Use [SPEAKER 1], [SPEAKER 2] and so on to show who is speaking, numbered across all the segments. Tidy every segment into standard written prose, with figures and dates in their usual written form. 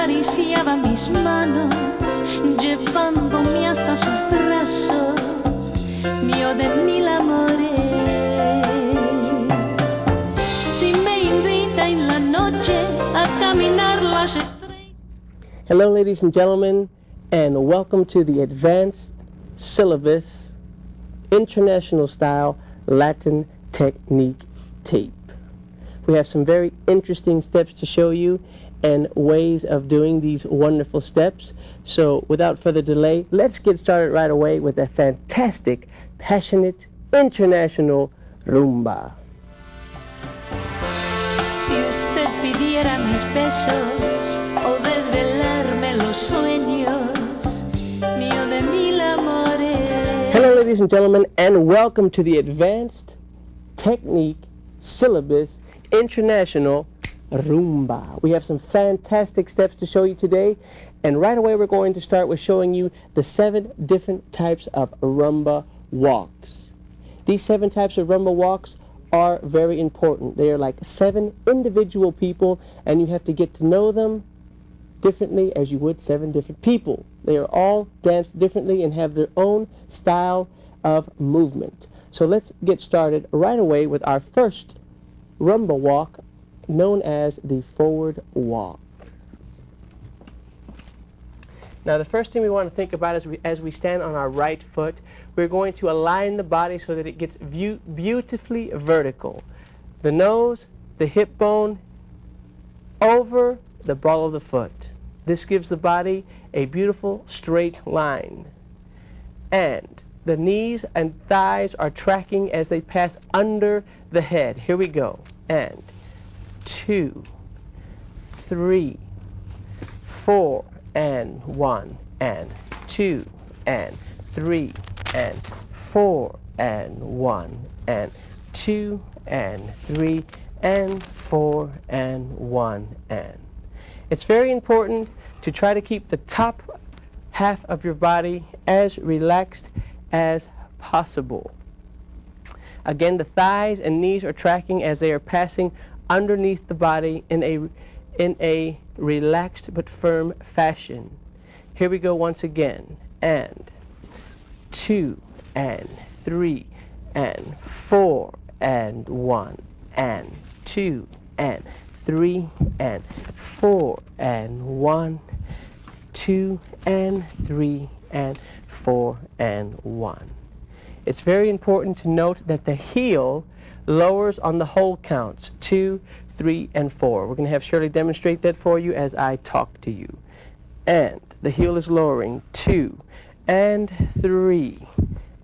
[SPEAKER 1] acariciaba mis manos, llevándome hasta sus brazos, mío de mil amores. Si me invita en la noche a caminar las estrellas.
[SPEAKER 2] Hello, ladies and gentlemen, and welcome to the Advanced Syllabus International Style Latin Technique Tape. We have some very interesting steps to show you and ways of doing these wonderful steps. So without further delay, let's get started right away with a fantastic, passionate, international rumba.
[SPEAKER 1] Si usted pidiera mis besos o desvelarme los sueños, mío de mil amores.
[SPEAKER 2] Hello, ladies and gentlemen, and welcome to the Advanced Technique Syllabus International Rumba. We have some fantastic steps to show you today, and right away we're going to start with showing you the 7 different types of rumba walks. These 7 types of rumba walks are very important. They are like 7 individual people, and you have to get to know them differently as you would 7 different people. They are all danced differently and have their own style of movement. So let's get started right away with our first rumba walk, known as the forward walk. Now the first thing we want to think about is as we stand on our right foot, we're going to align the body so that it gets beautifully vertical. The nose, the hip bone, over the ball of the foot. This gives the body a beautiful straight line. And the knees and thighs are tracking as they pass under the head. Here we go. And 2, 3, 4, and 1, and 2, and 3, and 4, and 1, and 2, and 3, and 4, and 1, and. It's very important to try to keep the top half of your body as relaxed as possible. Again, the thighs and knees are tracking as they are passing underneath the body in a relaxed but firm fashion. Here we go once again. And 2, and 3, and 4, and 1, and 2, and 3, and 4, and 1, 2, and 3, and 4, and 1. It's very important to note that the heel lowers on the whole counts, 2, 3, and 4. We're going to have Shirley demonstrate that for you as I talk to you. And the heel is lowering, 2, and 3,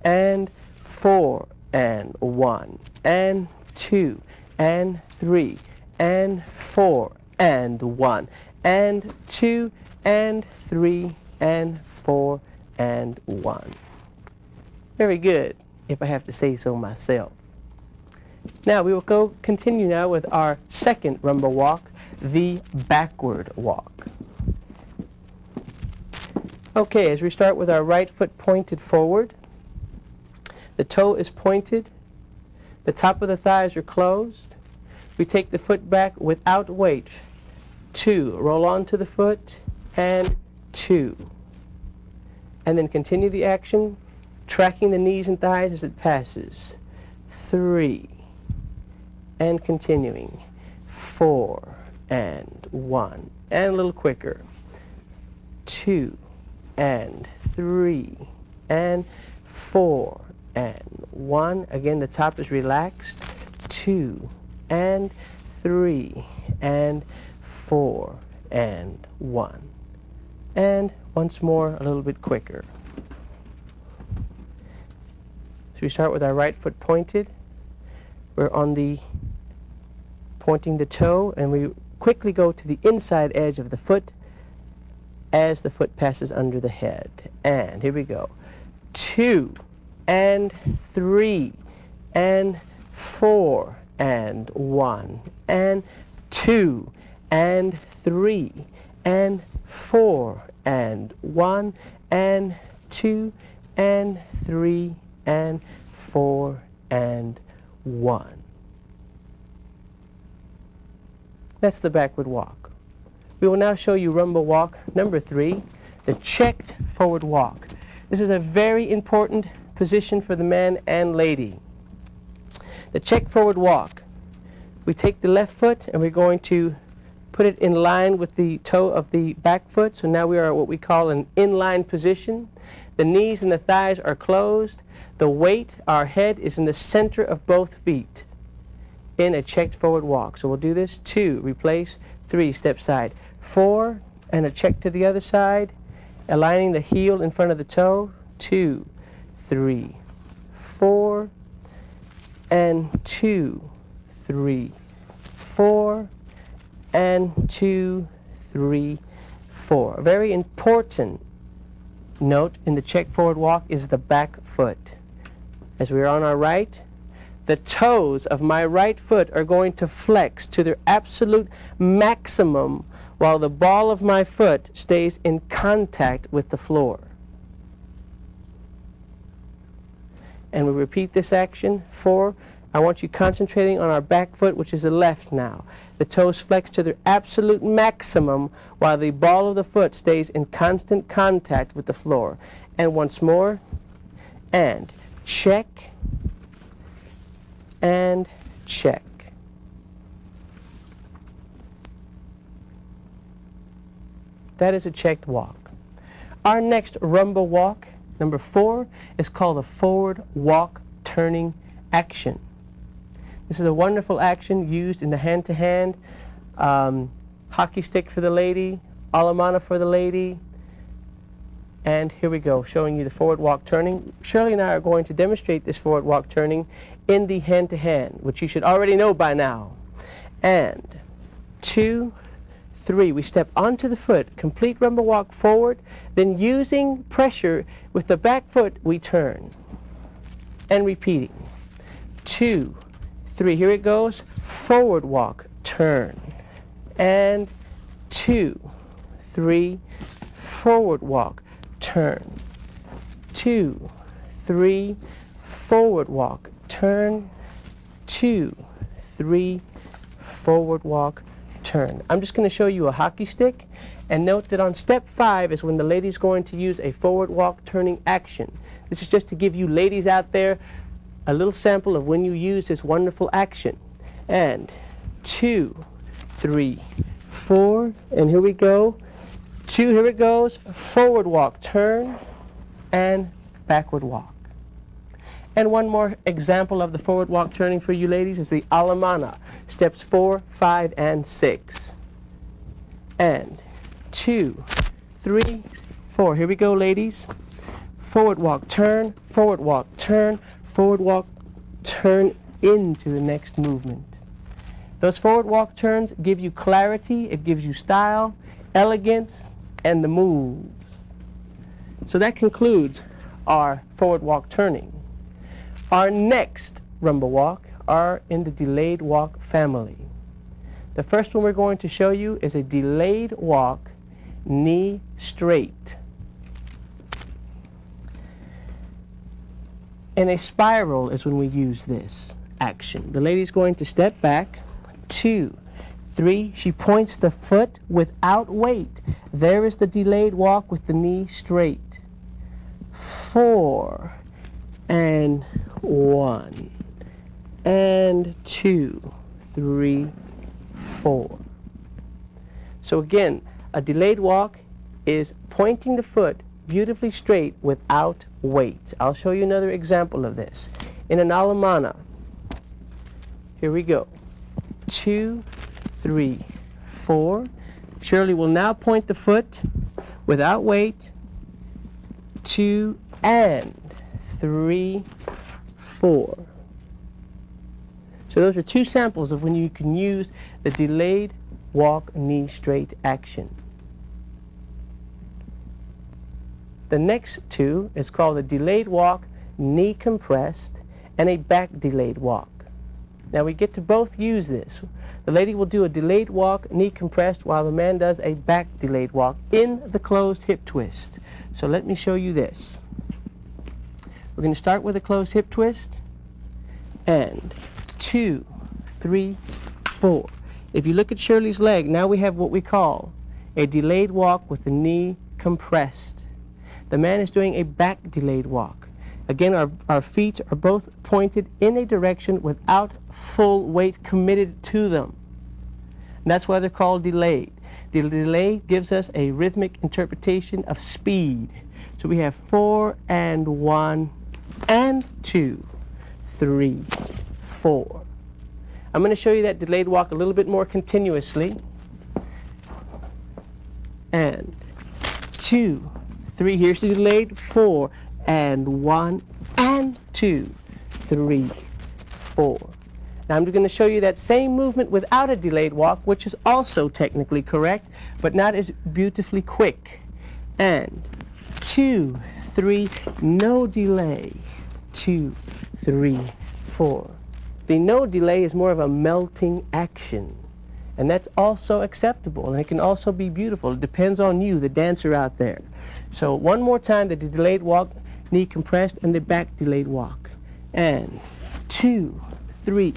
[SPEAKER 2] and 4, and 1, and 2, and 3, and 4, and 1, and 2, and 3, and 4, and 1. Very good, if I have to say so myself. Now we will continue now with our second rumba walk, the backward walk. Okay, as we start with our right foot pointed forward, the toe is pointed, the top of the thighs are closed. We take the foot back without weight. 2, roll onto the foot, and 2. And then continue the action, tracking the knees and thighs as it passes. 3, and continuing. 4, and 1, and a little quicker. 2, and 3, and 4, and 1. Again, the top is relaxed. 2, and 3, and 4, and 1. And once more, a little bit quicker. So we start with our right foot pointed. We're on the pointing the toe, and we quickly go to the inside edge of the foot as the foot passes under the head. And here we go. 2, and 3, and 4, and 1, and 2, and 3, and 4, and 1, and 2, and 3, and 4, and 1. That's the backward walk. We will now show you rumba walk number 3, the checked forward walk. This is a very important position for the man and lady. The checked forward walk. We take the left foot and we're going to put it in line with the toe of the back foot. So now we are at what we call an inline position. The knees and the thighs are closed. The weight, our head, is in the center of both feet in a checked forward walk. So we'll do this. 2, replace. 3, step side. 4, and a check to the other side, aligning the heel in front of the toe. 2, 3, 4, and 2, 3, 4, and 2, 3, 4. A very important note in the check forward walk is the back foot. As we are on our right, the toes of my right foot are going to flex to their absolute maximum while the ball of my foot stays in contact with the floor. And we repeat this action. 4, I want you concentrating on our back foot, which is the left now. The toes flex to their absolute maximum while the ball of the foot stays in constant contact with the floor. And once more, and check, and check. That is a checked walk. Our next rumba walk, number 4, is called the forward walk turning action. This is a wonderful action used in the hand-to-hand, hockey stick for the lady, alamana for the lady. And here we go, showing you the forward walk turning. Shirley and I are going to demonstrate this forward walk turning in the hand-to-hand, which you should already know by now. And 2, 3, we step onto the foot, complete rumba walk forward, then using pressure with the back foot, we turn. And repeating. 2, 3, here it goes, forward walk, turn. And 2, 3, forward walk, turn. 2, 3, forward walk, turn. 2, 3, forward walk, turn. I'm just going to show you a hockey stick, and note that on step 5 is when the lady's going to use a forward walk turning action. This is just to give you ladies out there a little sample of when you use this wonderful action. And 2, 3, 4, and here we go. 2, here it goes, forward walk, turn, and backward walk. And one more example of the forward walk turning for you ladies is the alamana, steps 4, 5, and 6. And 2, 3, 4, here we go ladies. Forward walk, turn, forward walk, turn, forward walk, turn into the next movement. Those forward walk turns give you clarity, it gives you style, elegance, and the moves. So that concludes our forward walk turning. Our next rumba walk are in the delayed walk family. The first one we're going to show you is a delayed walk, knee straight. And a spiral is when we use this action. The lady's going to step back. 2, 3, she points the foot without weight. There is the delayed walk with the knee straight. 4, and 1, and 2, 3, 4. So again, a delayed walk is pointing the foot beautifully straight without weight. I'll show you another example of this. In an alamana, here we go. 2, 3, 4. Shirley will now point the foot without weight. 2, and 3, 4. So those are 2 samples of when you can use the delayed walk knee straight action. The next 2 is called the delayed walk knee compressed and a back delayed walk. Now we get to both use this. The lady will do a delayed walk knee compressed while the man does a back delayed walk in the closed hip twist. So let me show you this. We're going to start with a closed hip twist, and 2, 3, 4. If you look at Shirley's leg, now we have what we call a delayed walk with the knee compressed. The man is doing a back delayed walk. Again, our feet are both pointed in a direction without full weight committed to them. And that's why they're called delayed. The delay gives us a rhythmic interpretation of speed. So we have 4 and 1 and 2, 3, 4. I'm going to show you that delayed walk a little bit more continuously. And 2, 3. Here's the delayed. 4 and 1 and 2, 3, 4. Now I'm going to show you that same movement without a delayed walk, which is also technically correct, but not as beautifully quick. And 2, 3, no delay. 2, 3, 4. The no delay is more of a melting action, and that's also acceptable, and it can also be beautiful. It depends on you, the dancer out there. So one more time, the delayed walk, knee compressed, and the back delayed walk. And 2, 3,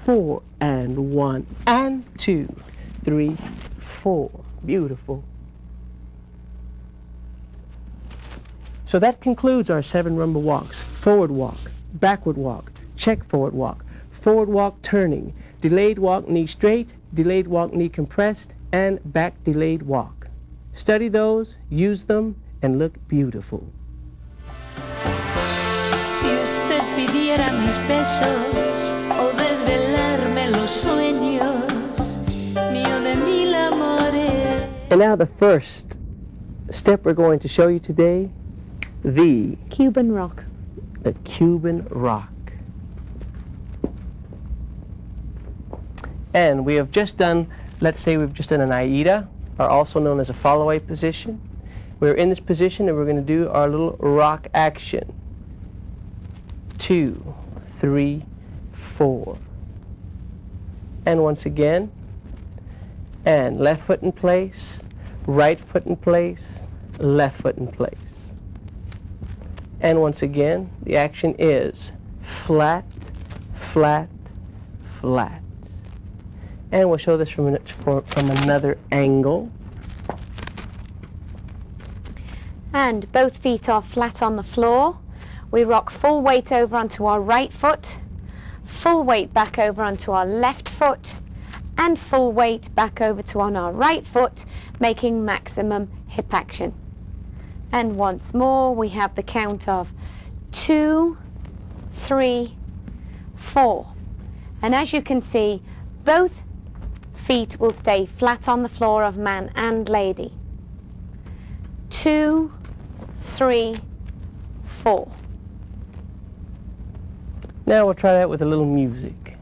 [SPEAKER 2] 4, and 1, and 2, 3, 4. Beautiful. So that concludes our 7 rumba walks. Forward walk, backward walk, check forward walk turning, delayed walk knee straight, delayed walk knee compressed, and back delayed walk. Study those, use them, and look beautiful.
[SPEAKER 1] Si usted pidiera mis besos o desvelarme los sueños, mío de mil amores.
[SPEAKER 2] And now the first step we're going to show you today, the
[SPEAKER 3] Cuban rock.
[SPEAKER 2] The Cuban rock. And we have just done, let's say we've just done an Aida, or also known as a follow-away position. We're in this position and we're going to do our little rock action. 2, 3, 4. And once again, and left foot in place, right foot in place, left foot in place. And once again, the action is flat, flat, flat. And we'll show this from another angle.
[SPEAKER 3] And both feet are flat on the floor. We rock full weight over onto our right foot, full weight back over onto our left foot, and full weight back over to on our right foot, making maximum hip action. And once more, we have the count of 2, 3, 4. And as you can see, both feet will stay flat on the floor of man and lady. 2, 3, 4.
[SPEAKER 2] Now we'll try that with a little music.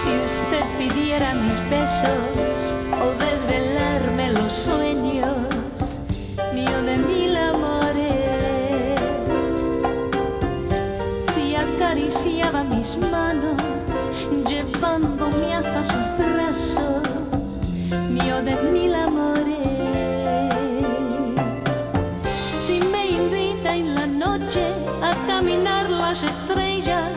[SPEAKER 1] Si usted pidiera mis besos o desvelarme los sueños, mío de mil amores. Si acariciaba mis manos, llevándome hasta sus brazos, mío de mil amores. Si me invita en la noche a caminar las estrellas.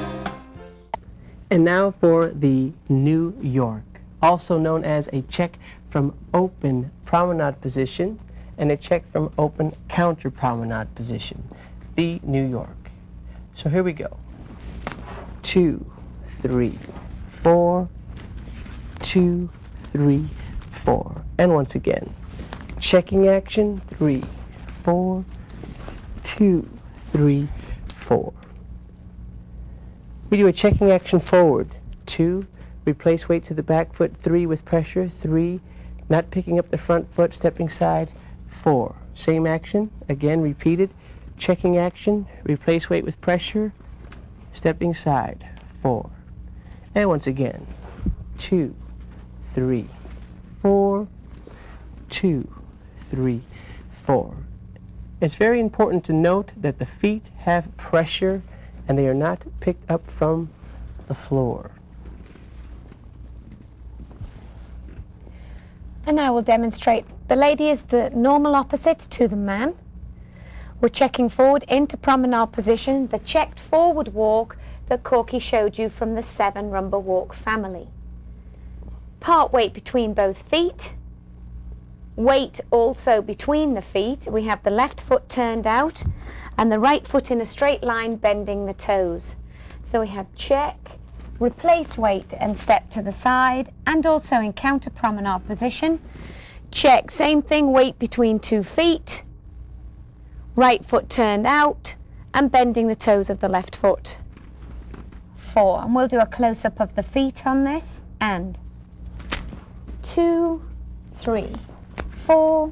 [SPEAKER 2] And now for the New York, also known as a check from open promenade position and a check from open counter promenade position, the New York. So here we go. 2, 3, 4, 2, 3, 4. And once again, checking action, 3, 4, 2, 3, 4. We do a checking action forward, 2, replace weight to the back foot, 3 with pressure, 3, not picking up the front foot, stepping side, 4. Same action, again repeated, checking action, replace weight with pressure, stepping side, 4. And once again, 2, 3, 4, 2, 3, 4. It's very important to note that the feet have pressure and they are not picked up from the floor.
[SPEAKER 3] And now we'll demonstrate. The lady is the normal opposite to the man. We're checking forward into promenade position, the checked forward walk that Corky showed you from the 7 Rumba walk family. Part weight between both feet. Weight also between the feet. We have the left foot turned out and the right foot in a straight line bending the toes. So we have check, replace weight and step to the side, and also in counter promenade position. Check, same thing, weight between 2 feet, right foot turned out and bending the toes of the left foot. 4, and we'll do a close-up of the feet on this, and 2, 3, 4,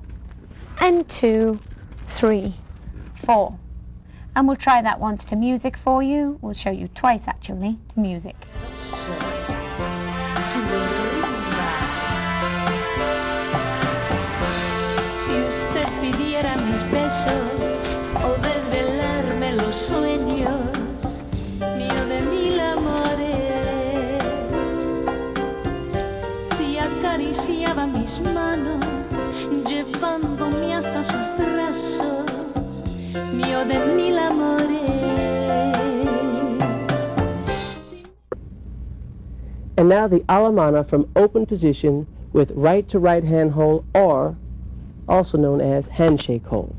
[SPEAKER 3] and 2, 3, 4. And we'll try that once to music for you. We'll show you twice actually to music.
[SPEAKER 1] Si usted pidiera mis besos o desvelarme los sueños, mío de 1000 amores, si acariciaba mis manos, llevándome hasta sus brazos, mío de 1000 amores.
[SPEAKER 2] And now the alemana from open position with right to right hand hold, or also known as handshake hold.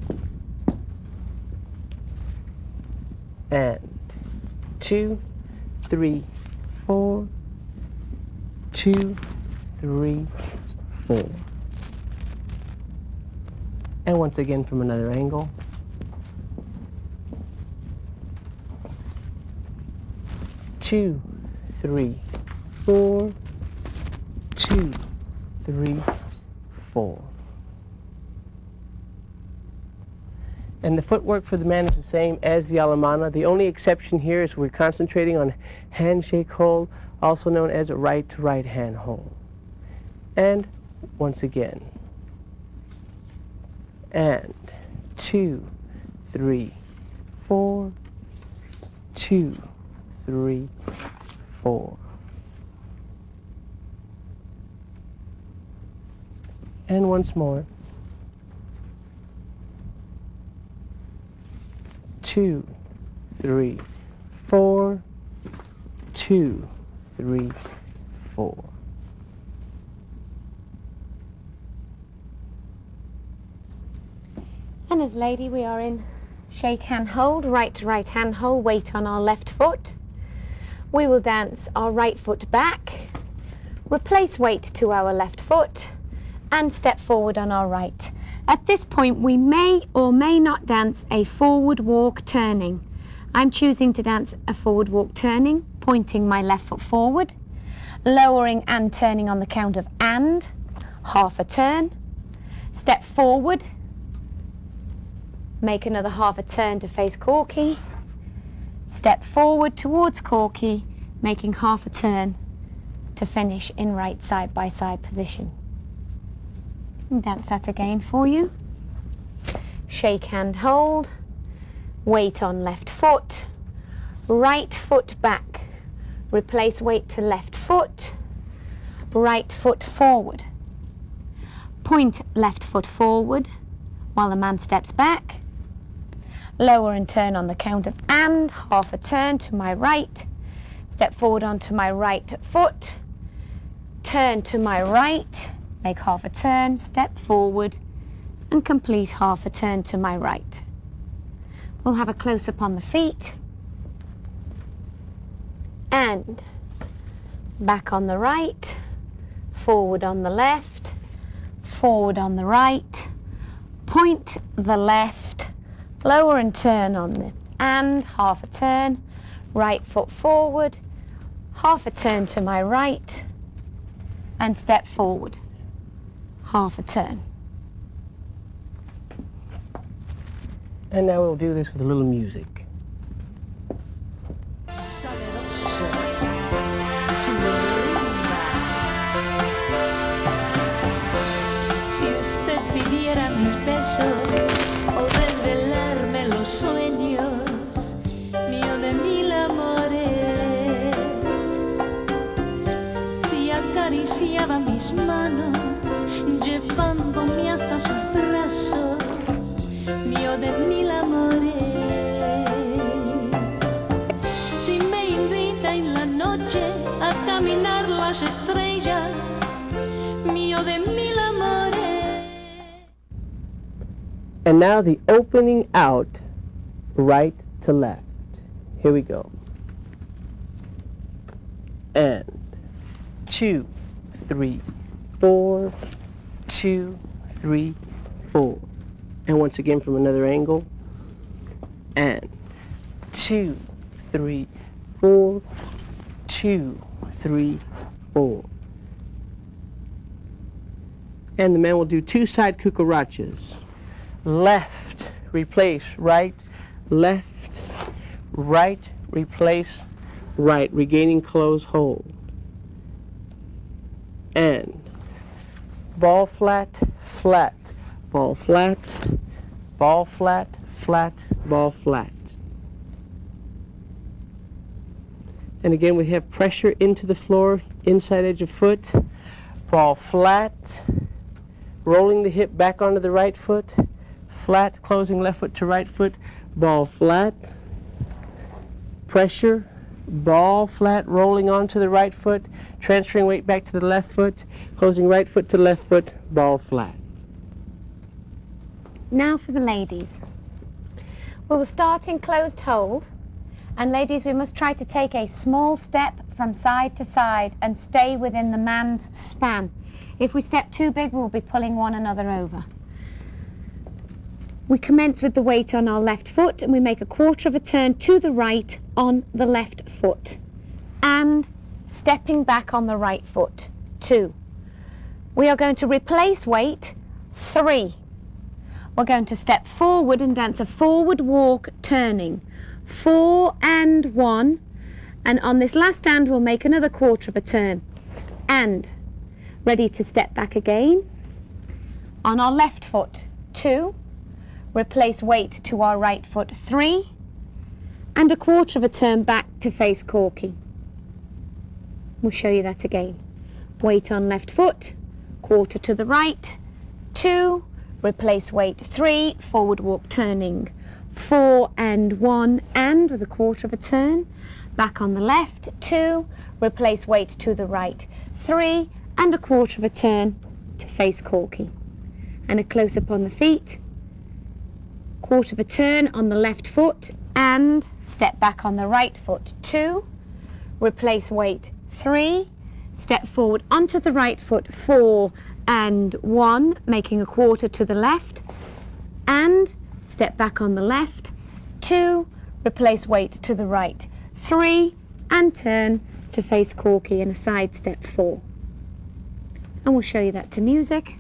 [SPEAKER 2] And 2, 3, 4, 2, 3, 4. And once again from another angle. 2, 3, 4, 2, 3, 4. And the footwork for the man is the same as the alemana. The only exception here is we're concentrating on handshake hold, also known as a right to right hand hold. And once again. And 2, 3, 4, 2, 3, 4. And once more. 2, 3, 4, 2, 3, 4.
[SPEAKER 3] And as lady, we are in shake hand hold, right to right hand hold, weight on our left foot. We will dance our right foot back, replace weight to our left foot, and step forward on our right. At this point, we may or may not dance a forward walk turning. I'm choosing to dance a forward walk turning, pointing my left foot forward, lowering and turning on the count of and, half a turn, step forward, make another half a turn to face Corky, step forward towards Corky, making half a turn to finish in right side by side position. And dance that again for you. Shake hand hold, weight on left foot, right foot back, replace weight to left foot, right foot forward, point left foot forward while the man steps back, lower and turn on the count of and, half a turn to my right, step forward onto my right foot, turn to my right, make half a turn, step forward, and complete half a turn to my right. We'll have a close-up on the feet, and back on the right, forward on the left, forward on the right, point the left, lower and turn on the and, half a turn, right foot forward, half a turn to my right, and step forward, half a turn.
[SPEAKER 2] And now we'll do this with a little music.
[SPEAKER 1] Si usted pidiera mis besos o desvelarme los sueños, mío de 1000 amores, si acariciaba mis manos, llevándome hasta sus brazos, mío de 1000 amores. caminar las estrellas, mío de mil amores.
[SPEAKER 2] And now the opening out, right to left. Here we go. And 2, 3, 4, 2, 3, 4. And once again from another angle. And 2, 3, 4, 2, 3, 4. And the man will do 2 side cucarachas. Left, replace right, left, right, replace right, regaining close hold. And ball flat, flat, ball flat, ball flat, flat, ball flat. And again we have pressure into the floor, inside edge of foot, ball flat, rolling the hip back onto the right foot, flat, closing left foot to right foot, ball flat, pressure, ball flat, rolling onto the right foot, transferring weight back to the left foot, closing right foot to left foot, ball flat.
[SPEAKER 3] Now for the ladies. We will start in closed hold, and ladies, we must try to take a small step from side to side and stay within the man's span. If we step too big, we'll be pulling one another over. We commence with the weight on our left foot, and we make a quarter of a turn to the right on the left foot, and stepping back on the right foot, 2. We are going to replace weight, 3. We're going to step forward and dance a forward walk turning, 4 and 1, and on this last stand we'll make another quarter of a turn, and ready to step back again. On our left foot, 2, replace weight to our right foot, 3, and a quarter of a turn back to face corky. We'll show you that again. Weight on left foot, quarter to the right, 2, replace weight, 3, forward walk turning, 4 and 1, and with a quarter of a turn, back on the left, 2, replace weight to the right, 3, and a quarter of a turn to face corky. And a close up on the feet, quarter of a turn on the left foot, and step back on the right foot, 2, replace weight, 3, step forward onto the right foot, 4 and 1, making a quarter to the left, and step back on the left, 2, replace weight to the right, 3, and turn to face corky in a side step, 4. And we'll show you that to music.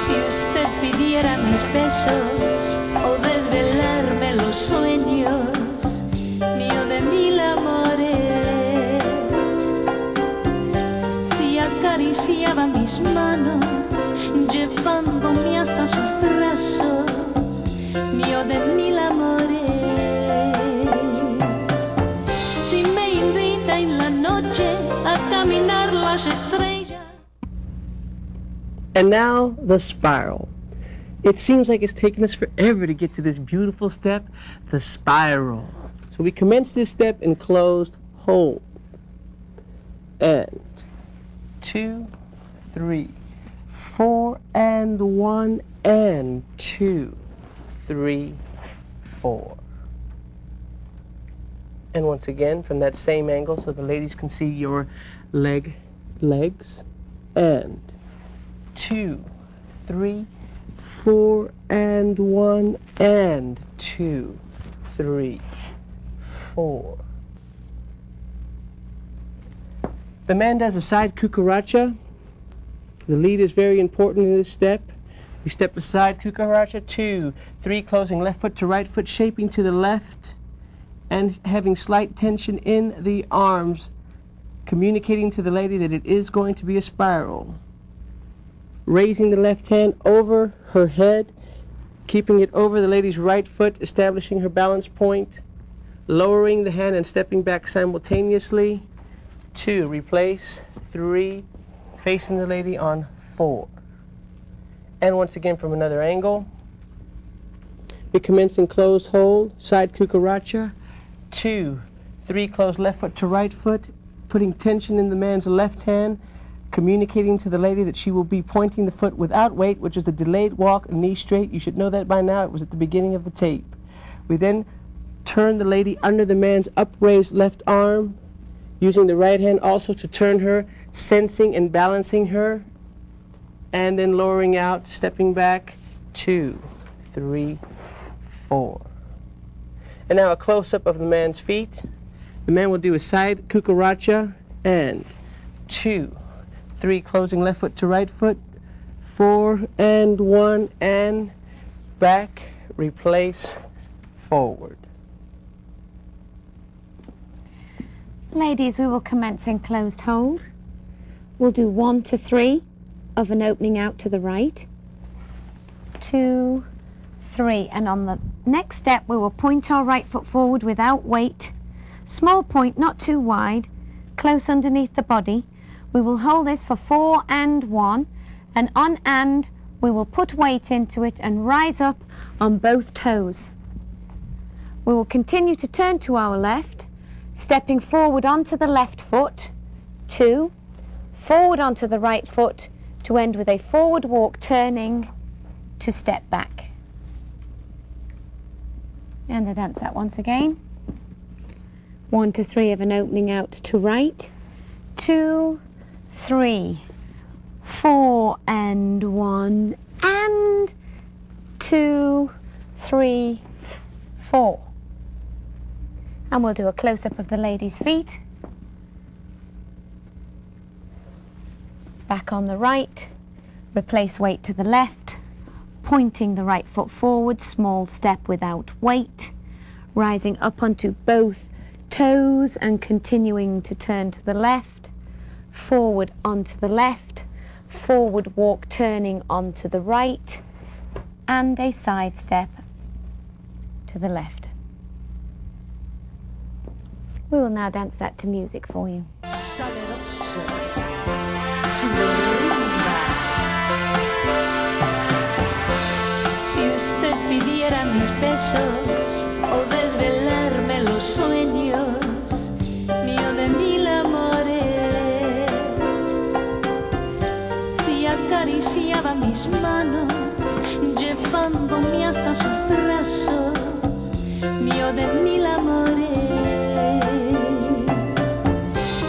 [SPEAKER 1] Si usted pidiera mis besos o desvelarme los sueños, mío de mil amores, si acariciaba mis manos, llevándome hasta sus brazos, mío de mil amores, si me invita en la noche a caminar las estrellas.
[SPEAKER 2] And now the spiral. It seems like it's taken us forever to get to this beautiful step, the spiral. So we commence this step in closed hold. And 2, 3, 4 and 1 and 2, 3, 4. And once again from that same angle so the ladies can see your legs. And 2, 3, 4 and 1 and 2, 3, 4. The man does a side cucaracha. The lead is very important in this step. We step aside cucaracha, 2, 3, closing left foot to right foot, shaping to the left and having slight tension in the arms, communicating to the lady that it is going to be a spiral. Raising the left hand over her head, keeping it over the lady's right foot, establishing her balance point, lowering the hand and stepping back simultaneously. 2, replace, 3, facing the lady on 4. And once again from another angle. We commence in closed hold, side cucaracha. 2, 3, close left foot to right foot, putting tension in the man's left hand, communicating to the lady that she will be pointing the foot without weight, which is a delayed walk, knee straight. You should know that by now. It was at the beginning of the tape. We then turn the lady under the man's upraised left arm, using the right hand also to turn her, sensing and balancing her, and then lowering out, stepping back, 2, 3, 4. And now a close-up of the man's feet. The man will do a side cucaracha, and 2, 3, closing left foot to right foot, 4, and 1, and back, replace, forward.
[SPEAKER 3] Ladies, we will commence in closed hold. We'll do 1 to 3 of an opening out to the right, 2, 3, and on the next step we will point our right foot forward without weight, small point, not too wide, close underneath the body. We will hold this for 4 and 1, and on and we will put weight into it and rise up on both toes. We will continue to turn to our left, stepping forward onto the left foot, 2, forward onto the right foot, to end with a forward walk turning to step back. And I dance that once again. 1 to 3 of an opening out to right, 2, 3, 4, and 1, and 2, 3, 4. And we'll do a close-up of the lady's feet. Back on the right, replace weight to the left, pointing the right foot forward, small step without weight, rising up onto both toes and continuing to turn to the left, forward onto the left, forward walk turning onto the right, and a side step to the left. We will now dance that to music for you.
[SPEAKER 1] Si usted pidiera mis besos o desvelarme los sueños, mío de mil amores, si acariciaba mis manos, llevándome hasta sus brazos, mío de mil amores,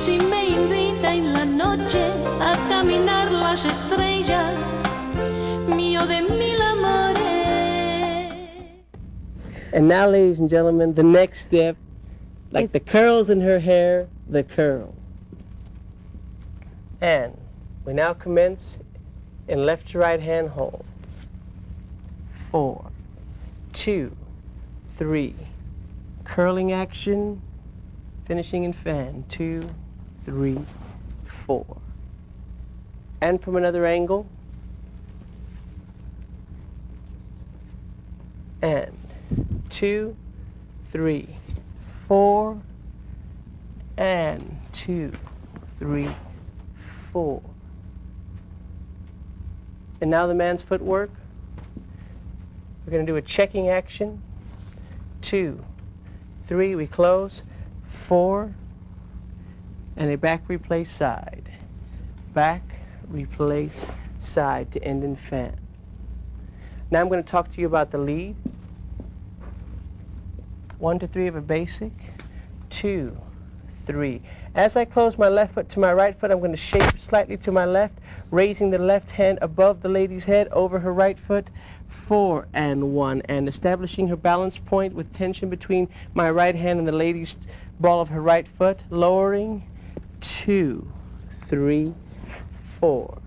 [SPEAKER 1] si me invita en la noche a caminar las estrellas, mío de mil amores.
[SPEAKER 2] And now, ladies and gentlemen, the next step, like the curls in her hair, the curl. And we now commence in left to right hand hold. 4, 2, 3. Curling action, finishing in fan. 2, 3, 4. And from another angle. And 2, 3, 4, and 2, 3, 4. And now the man's footwork. We're going to do a checking action. 2, 3, we close. 4, and a back replace side. Back replace side to end in fan. Now I'm going to talk to you about the lead. 1 to 3 of a basic, 2, 3. As I close my left foot to my right foot, I'm going to shape slightly to my left, raising the left hand above the lady's head over her right foot, 4 and 1, and establishing her balance point with tension between my right hand and the lady's ball of her right foot, lowering, 2, 3, 4.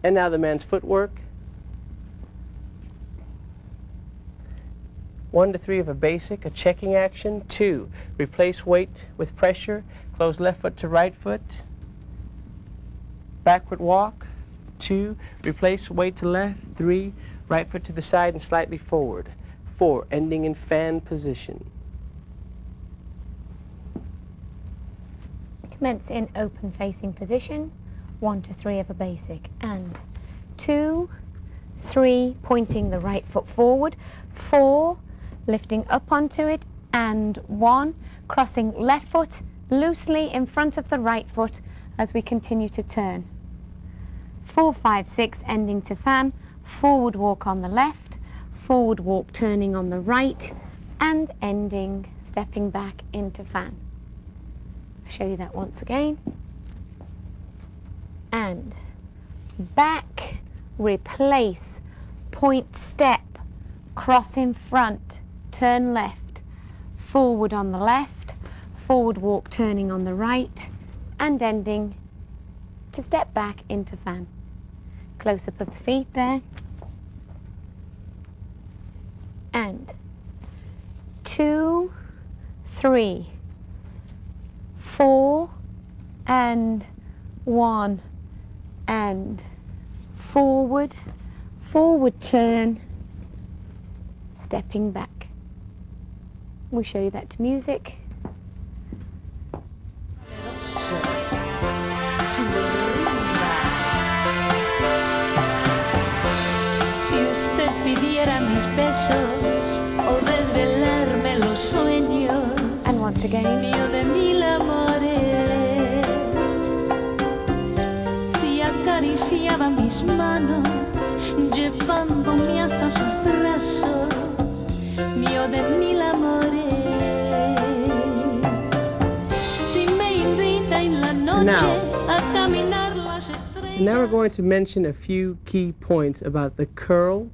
[SPEAKER 2] And now the man's footwork. 1 to 3 of a basic, a checking action. 2, replace weight with pressure. Close left foot to right foot. Backward walk. 2, replace weight to left. 3, right foot to the side and slightly forward. 4, ending in fan position.
[SPEAKER 3] Commence in open facing position. 1 to 3 of a basic, and 2, 3, pointing the right foot forward, 4, lifting up onto it, and 1, crossing left foot loosely in front of the right foot as we continue to turn. 4, 5, 6, ending to fan, forward walk on the left, forward walk turning on the right, and ending, stepping back into fan. I'll show you that once again. And back, replace, point, step, cross in front, turn left, forward on the left, forward walk turning on the right, and ending to step back into fan. Close up of the feet there. And 2, 3, 4, and 1, and forward, forward turn, stepping back. We'll show you that to music.
[SPEAKER 1] Si usted pidiera mis besos o desvelarme los sueños,
[SPEAKER 3] And once again.
[SPEAKER 1] mío de mil amores, si acariciaba mis manos, llevándome hasta sus brazos, mío de mil amores, si me invita en la noche a caminar las estrellas.
[SPEAKER 2] Now we're going to mention a few key points about the curl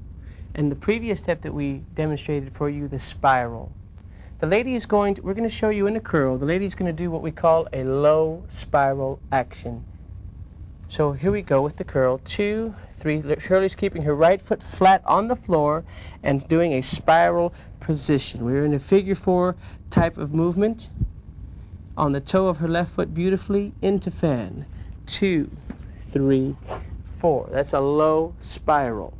[SPEAKER 2] and the previous step that we demonstrated for you, the spiral. The lady is we're going to show you in the curl, the lady is going to do what we call a low spiral action. So here we go with the curl. 2, 3, Shirley's keeping her right foot flat on the floor and doing a spiral position. We're in a figure 4 type of movement. On the toe of her left foot beautifully into fan. 2, 3, 4. That's a low spiral.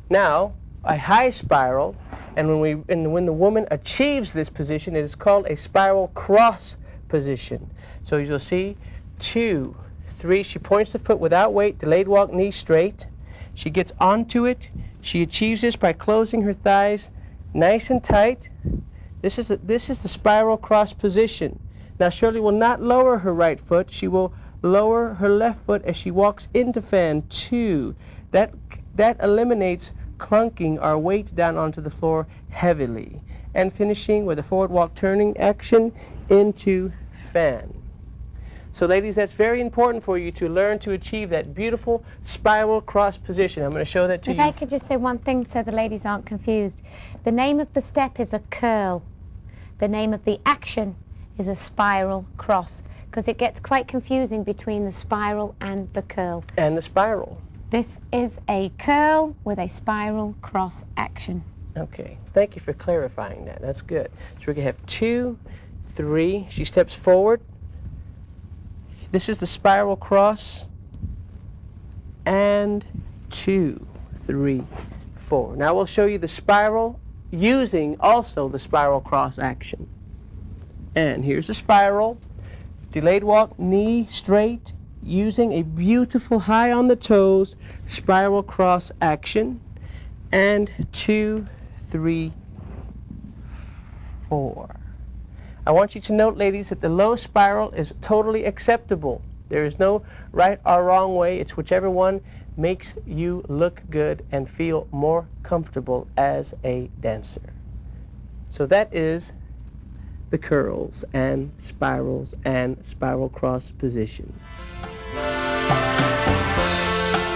[SPEAKER 2] Now, a high spiral, and when the woman achieves this position, it is called a spiral cross position. So you'll see 2, 3, she points the foot without weight, delayed walk, knee straight. She gets onto it. She achieves this by closing her thighs nice and tight. This is the spiral cross position. Now Shirley will not lower her right foot. She will lower her left foot as she walks into fan. 2. That eliminates clunking our weight down onto the floor heavily. And finishing with a forward walk turning action into fan. So ladies, that's very important for you to learn to achieve that beautiful spiral cross position. I'm going to show that to you.
[SPEAKER 3] If I could just say one thing so the ladies aren't confused. The name of the step is a curl. The name of the action is a spiral cross, because it gets quite confusing between the spiral and the curl.
[SPEAKER 2] And the spiral.
[SPEAKER 3] This is a curl with a spiral cross action.
[SPEAKER 2] Okay, thank you for clarifying that. That's good. So we're going to have 2, 3. She steps forward. This is the spiral cross. And 2, 3, 4. Now we'll show you the spiral using also the spiral cross action. And here's the spiral. Delayed walk, knee straight, using a beautiful high on the toes spiral cross action. And 2, 3, 4. I want you to note, ladies, that the low spiral is totally acceptable. There is no right or wrong way. It's whichever one makes you look good and feel more comfortable as a dancer. So that is the curls and spirals and spiral cross position.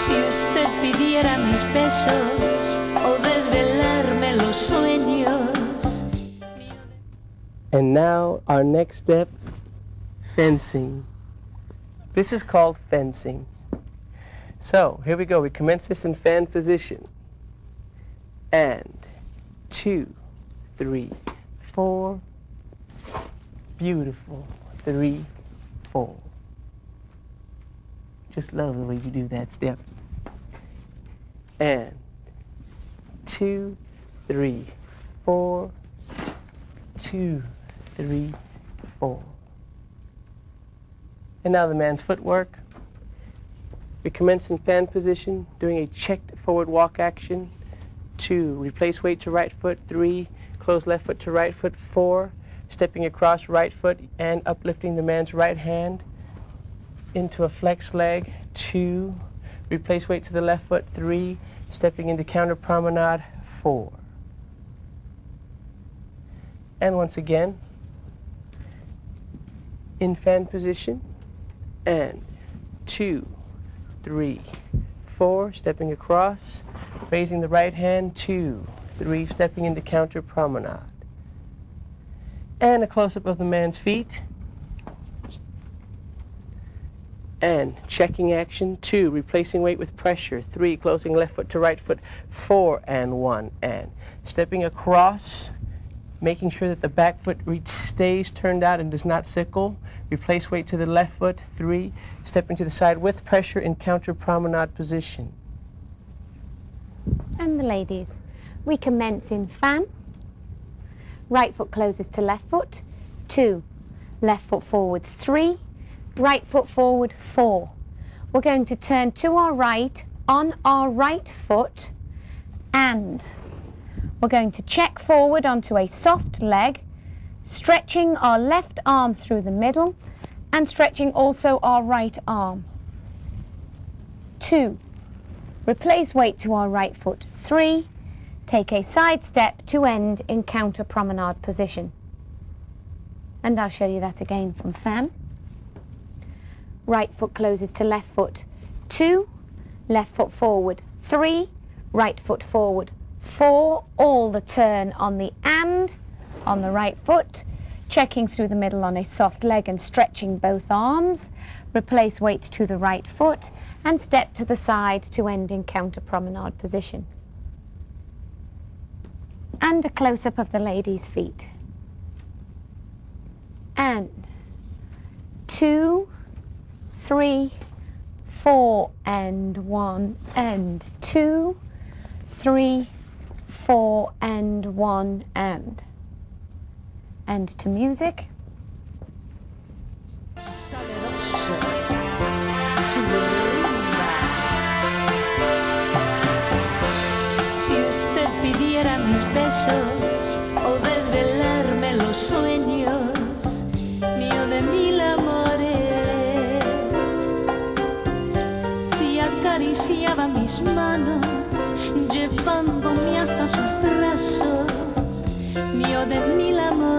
[SPEAKER 1] Si usted pidiera mis besos o desvelarme los sueños.
[SPEAKER 2] And now our next step, fencing. This is called fencing. So here we go. We commence this in fan position. And 2, 3, 4. Beautiful. 3, 4. Just love the way you do that step. And 2, 3, 4. 2, 3, 4. And now the man's footwork. We commence in fan position, doing a checked forward walk action. 2, replace weight to right foot. 3, close left foot to right foot. 4, stepping across right foot and uplifting the man's right hand into a flex leg. 2, replace weight to the left foot. 3, stepping into counter promenade. 4. And once again, in fan position, and 2, 3, 4, stepping across, raising the right hand. 2, 3, stepping into counter promenade. And a close-up of the man's feet. And checking action. 2, replacing weight with pressure. 3, closing left foot to right foot. 4, and 1, and stepping across, making sure that the back foot stays turned out and does not sickle. Replace weight to the left foot. 3, stepping to the side with pressure in counter promenade position.
[SPEAKER 3] And the ladies, we commence in fan. Right foot closes to left foot. 2, left foot forward. 3, right foot forward. 4. We're going to turn to our right on our right foot, and we're going to check forward onto a soft leg, stretching our left arm through the middle and stretching also our right arm. 2, replace weight to our right foot. 3, take a side step to end in counter promenade position. And I'll show you that again from fan. Right foot closes to left foot. 2, left foot forward. 3, right foot forward. 4, all the turn on the and on the right foot, checking through the middle on a soft leg and stretching both arms. Replace weight to the right foot and step to the side to end in counter promenade position. And a close-up of the lady's feet. And 2, 3, 4, and 1, and 2, 3, 4, and 1, and to music.
[SPEAKER 1] Si usted pidiera mis besos o desvelarme los sueños, mío de mil amores, si acariciaba mis manos, llevándome hasta sus brazos, mío de mil amores.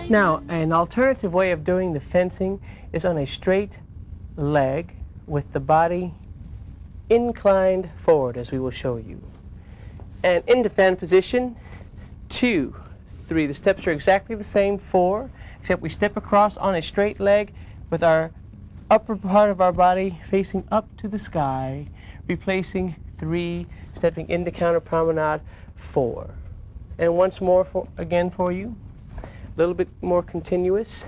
[SPEAKER 2] Now, an alternative way of doing the fencing is on a straight leg with the body inclined forward, as we will show you. And into fan position, 2, 3. The steps are exactly the same. 4, except we step across on a straight leg with our upper part of our body facing up to the sky, replacing 3, stepping into counter promenade. 4. And once more again for you, a little bit more continuous.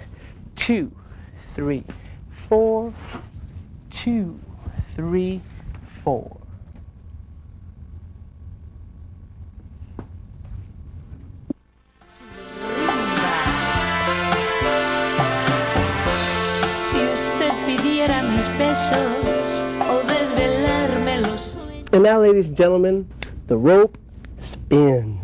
[SPEAKER 2] 2, 3, 4, 2, 3, 4. And now, ladies and gentlemen, the rope spin.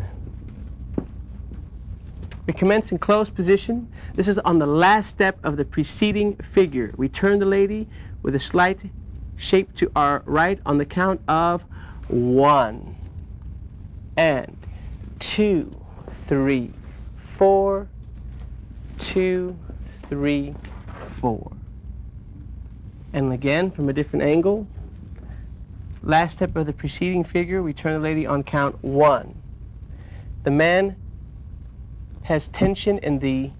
[SPEAKER 2] We commence in closed position. This is on the last step of the preceding figure. We turn the lady with a slight shape to our right on the count of 1, and 2, 3, 4, 2, 3, 4. And again, from a different angle. Last step of the preceding figure, we turn the lady on count 1. The man has tension in the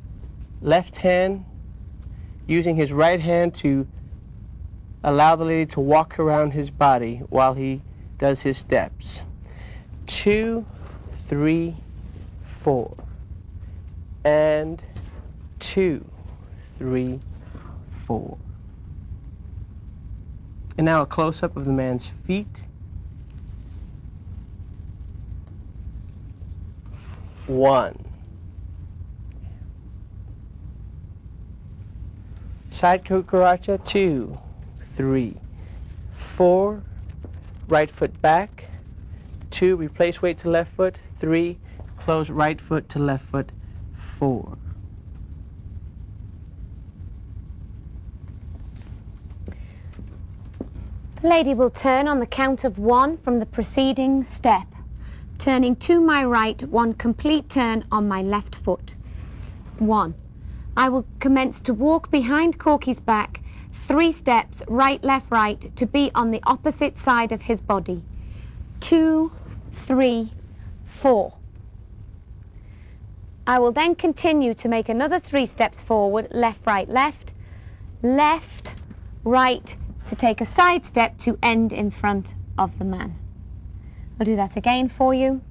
[SPEAKER 2] left hand, using his right hand to allow the lady to walk around his body while he does his steps. 2, 3, 4. And 2, 3, 4. And now a close-up of the man's feet. 1. Side cucaracha, 2, 3, 4. Right foot back. 2, replace weight to left foot. 3, close right foot to left foot. 4.
[SPEAKER 3] The lady will turn on the count of 1 from the preceding step, turning to my right, 1 complete turn on my left foot. 1. I will commence to walk behind Corky's back 3 steps, right, left, right, to be on the opposite side of his body. 2, 3, 4. I will then continue to make another 3 steps forward, left, right, left, left, right, to take a side step to end in front of the man. I'll do that again for you.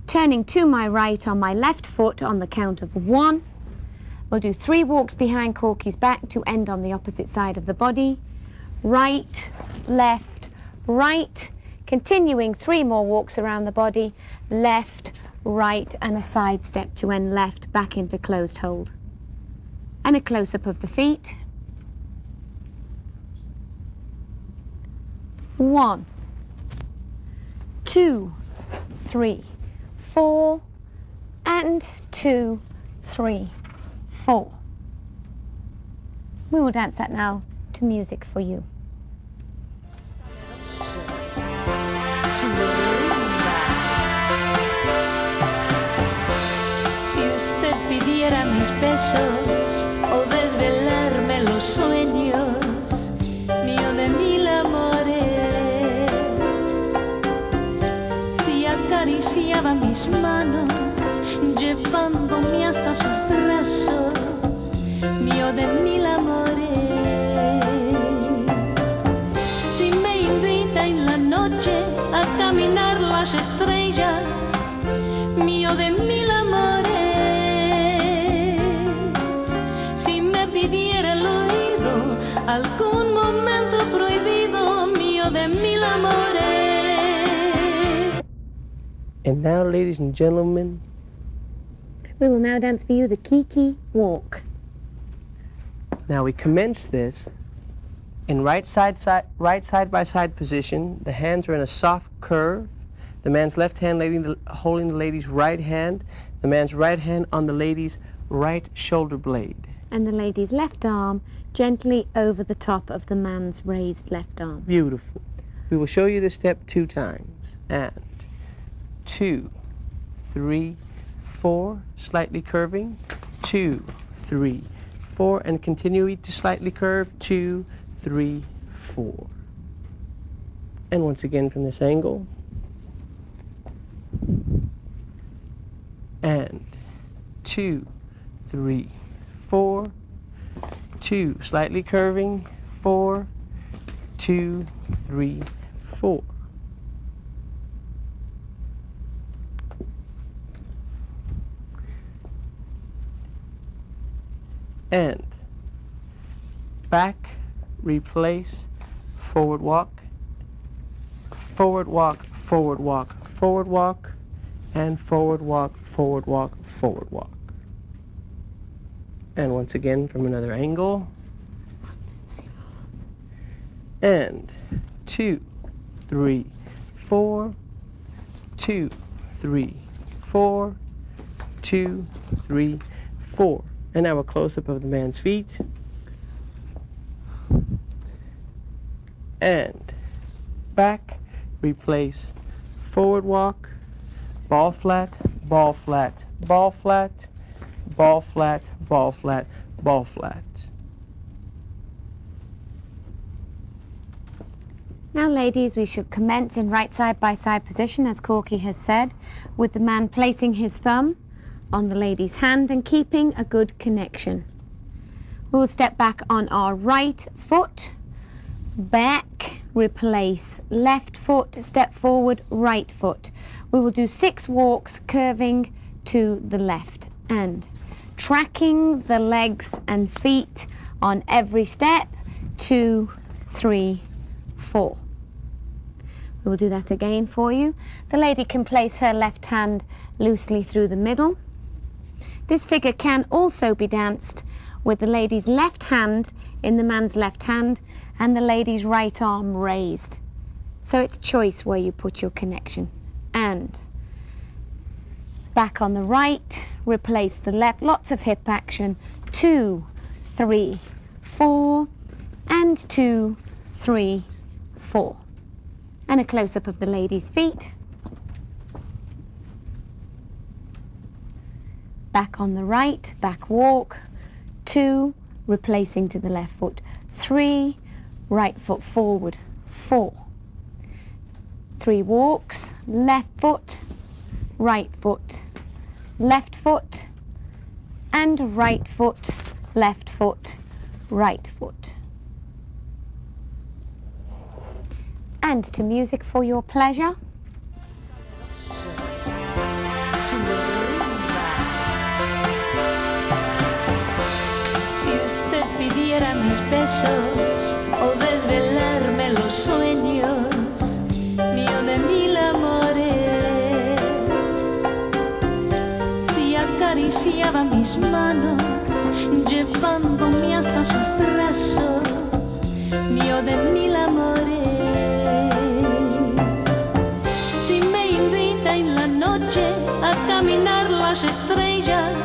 [SPEAKER 3] Turning to my right on my left foot on the count of 1. We'll do 3 walks behind Corky's back to end on the opposite side of the body. Right, left, right, continuing 3 more walks around the body. Left, right, and a side step to end left back into closed hold. And a close-up of the feet. 1, 2, 3, 4, and 2, 3, 4. We will dance that now to music for you.
[SPEAKER 1] Si usted pidiera mis besos o desvelarme los sueños, mío de 1000 amores, si acariciaba mis manos, llevándome hasta sus brazos, mío de 1000 amores, si me invita en la noche a caminar las estrellas, mío de 1000 amores, si me pidiera el oído algún momento prohibido, mío de 1000 amores.
[SPEAKER 2] And now, ladies and gentlemen,
[SPEAKER 3] We will now dance for you the Kiki Walk.
[SPEAKER 2] now we commence this in right side by side position. The hands are in a soft curve. The man's left hand holding the lady's right hand. The man's right hand on the lady's right shoulder blade.
[SPEAKER 3] And the lady's left arm gently over the top of the man's raised left arm.
[SPEAKER 2] Beautiful. We will show you this step 2 times. And 2, 3, 4, slightly curving. 2, 3, 4, and continue to slightly curve. 2, 3, 4. And once again from this angle. And 2, 3, 4, 2, slightly curving, 4, 2, 3, 4. And back, replace, forward walk, forward walk, forward walk, forward walk, and forward walk, forward walk, forward walk. And once again from another angle. And 2, 3, 4, 2, 3, 4, 2, 3, 4. And now a close-up of the man's feet. And back, replace, forward walk, ball flat, ball flat, ball flat, ball flat, ball flat, ball flat.
[SPEAKER 3] Now, ladies, we should commence in right side by side position, as Corky has said, with the man placing his thumb on the lady's hand and keeping a good connection. We will step back on our right foot, back, replace, left foot, step forward, right foot. We will do 6 walks curving to the left and tracking the legs and feet on every step. 2, 3, 4. We will do that again for you. The lady can place her left hand loosely through the middle. This figure can also be danced with the lady's left hand in the man's left hand and the lady's right arm raised. So it's choice where you put your connection. And back on the right, replace the left, lots of hip action, 2, 3, 4, and 2, 3, 4. And a close-up of the lady's feet. Back on the right, back walk, 2, replacing to the left foot, 3, right foot forward, 4. 3 walks, left foot, right foot, left foot, and right foot, left foot, right foot. And to music for your pleasure.
[SPEAKER 1] Si usted pidiera mis besos o desvelarme los sueños, mío de mil amores, si acariciaba mis manos, llevándome hasta sus brazos, mío de mil amores, si me invita en la noche a caminar las estrellas,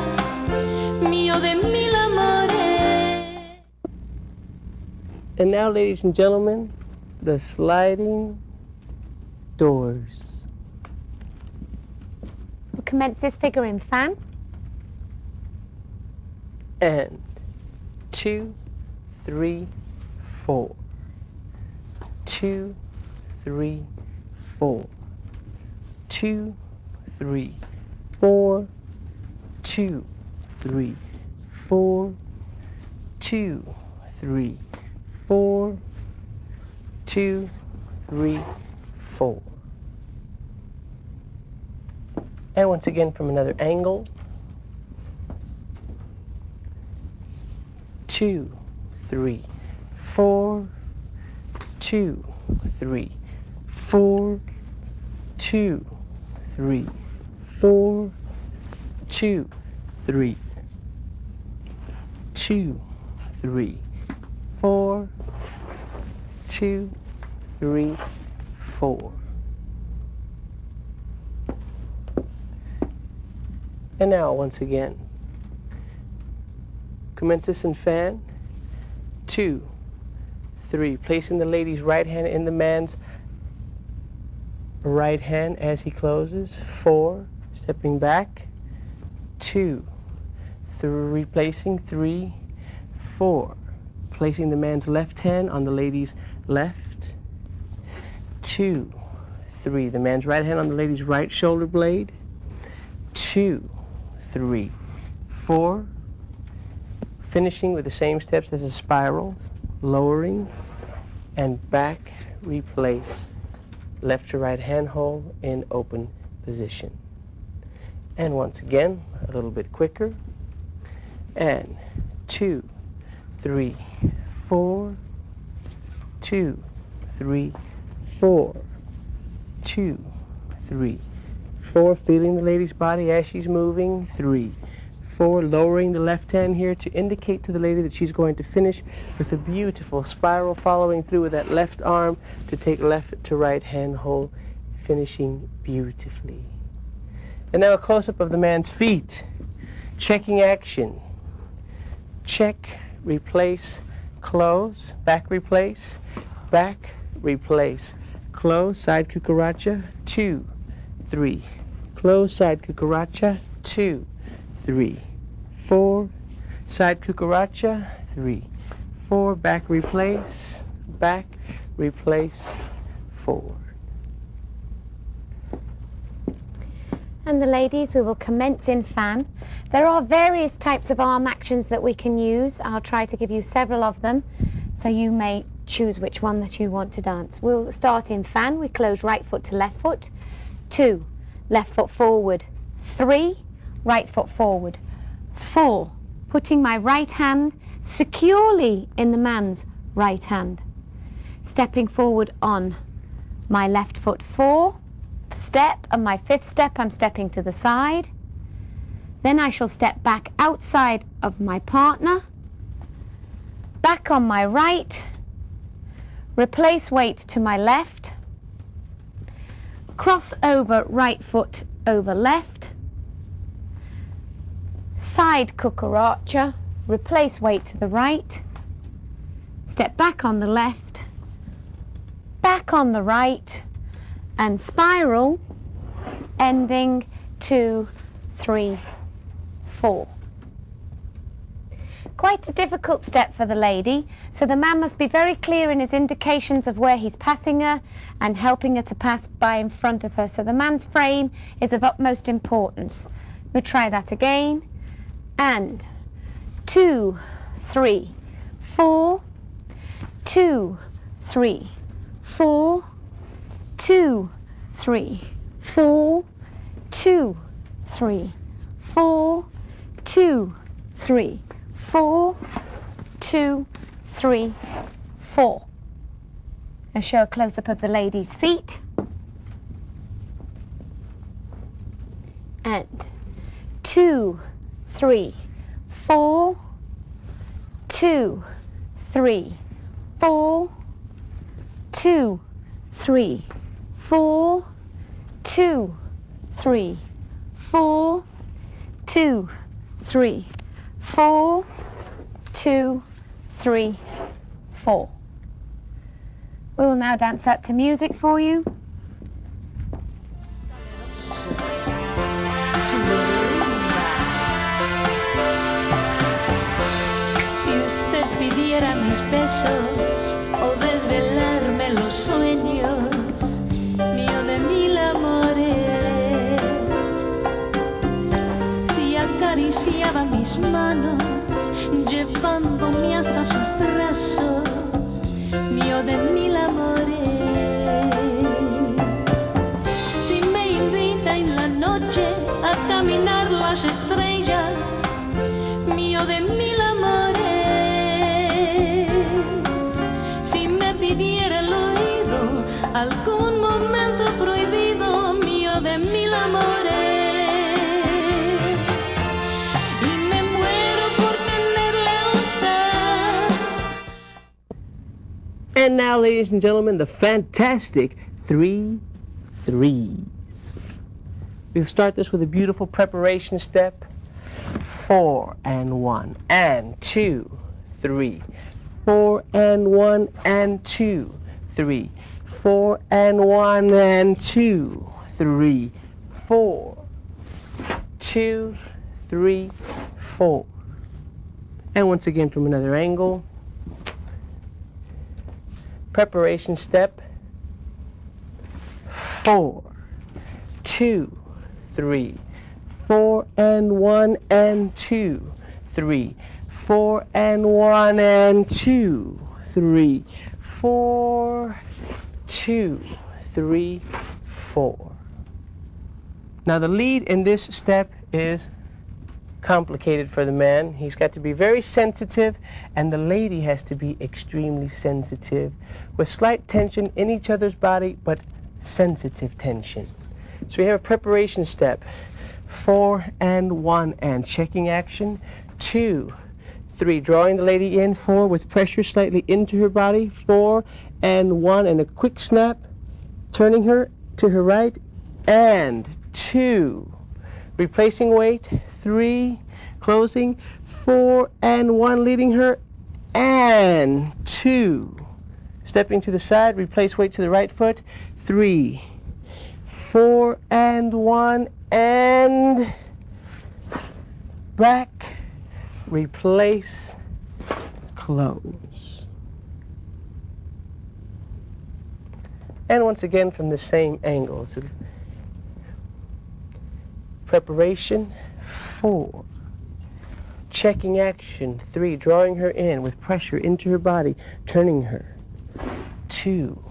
[SPEAKER 1] mío de mil amores.
[SPEAKER 2] And now, ladies and gentlemen, the sliding doors.
[SPEAKER 3] We'll commence this figure in fan.
[SPEAKER 2] And 2, 3, 4. 2, 3, 4. 2, 3, 4. 2, 3, 4. 2, 3, 4. 2, 3, 4. And once again from another angle. 2, 3, 4. 2, 3, 4. 2, 3, 4. 2, 3. 2, 3, 4. 2, 3, 4. And now once again, commence this in fan. 2, 3, placing the lady's right hand in the man's right hand as he closes. 4, stepping back. 2, 3, replacing. 3, 4, placing the man's left hand on the lady's left. 2, 3, the man's right hand on the lady's right shoulder blade. 2, 3, 4, finishing with the same steps as a spiral, lowering and back, replace, left to right hand hold in open position. And once again, a little bit quicker. And 2, 3, 4, 2, 3, 4, 2, 3, 4, feeling the lady's body as she's moving. 3, 4, lowering the left hand here to indicate to the lady that she's going to finish with a beautiful spiral, following through with that left arm to take left to right hand hold, finishing beautifully. And now a close-up of the man's feet. Checking action. Check, replace, close, back replace, close, side cucaracha, 2, 3, close, side cucaracha, 2, 3, 4, side cucaracha, 3, 4, back replace, forward.
[SPEAKER 3] And the ladies, we will commence in fan. There are various types of arm actions that we can use. I'll try to give you several of them, so you may choose which one that you want to dance. We'll start in fan. We close right foot to left foot. 2, left foot forward. 3, right foot forward. 4, putting my right hand securely in the man's right hand. Stepping forward on my left foot. 4, step, and my 5th step I'm stepping to the side. Then I shall step back outside of my partner back on my right, replace weight to my left, cross over right foot over left, side cucaracha, replace weight to the right, step back on the left, back on the right, and spiral, ending 2, 3, 4. Quite a difficult step for the lady, so the man must be very clear in his indications of where he's passing her and helping her to pass by in front of her. So the man's frame is of utmost importance. We'll try that again. And 2, 3, 4, 2, 3, 4, 2, 3, 4, 2, 3, 4, 2, 3, 4, 2, 3, 4. And show a close-up of the lady's feet. And 2, 3, 4, 2, 3, 4, 2, 3, 4, 2, 3, 4, 2, 3, 4, 2, 3, 4. We will now dance that to music for you.
[SPEAKER 1] Si usted pidiera mis besos o desvelarme los sueños, mío de mil amores, si acariciaba mis manos, llevándome hasta sus brazos, mío de mil amores, si me invita en la noche a caminar las estrellas, mío de mil amores, si me pidiera el oído algún momento prohibido, mío de mil amores, y me muero por tenerle a usted.
[SPEAKER 2] And now, ladies and gentlemen, the fantastic 3 3s. We'll start this with a beautiful preparation step. 4 and 1 and 2, 3. 4 and 1 and 2, 3. 4 and 1 and 2, 3. 4, 2, 3, 4. And once again from another angle. Preparation step. 4, 2, 3. 4 and 1 and 2, 3. 4 and 1 and 2, 3. 4, 2, 3, 4. Now the lead in this step is complicated for the man. He's got to be very sensitive, and the lady has to be extremely sensitive, with slight tension in each other's body, but sensitive tension. So we have a preparation step. 4 and 1 and checking action. 2, 3, drawing the lady in. 4 with pressure slightly into her body. 4 and 1 and a quick snap, turning her to her right. And 2, replacing weight. 3, closing. 4 and 1, leading her. And 2, stepping to the side, replace weight to the right foot. 3, 4 and 1 and back, replace, close. And once again from the same angle. So preparation, 4. Checking action, 3, drawing her in with pressure into her body, turning her. 2,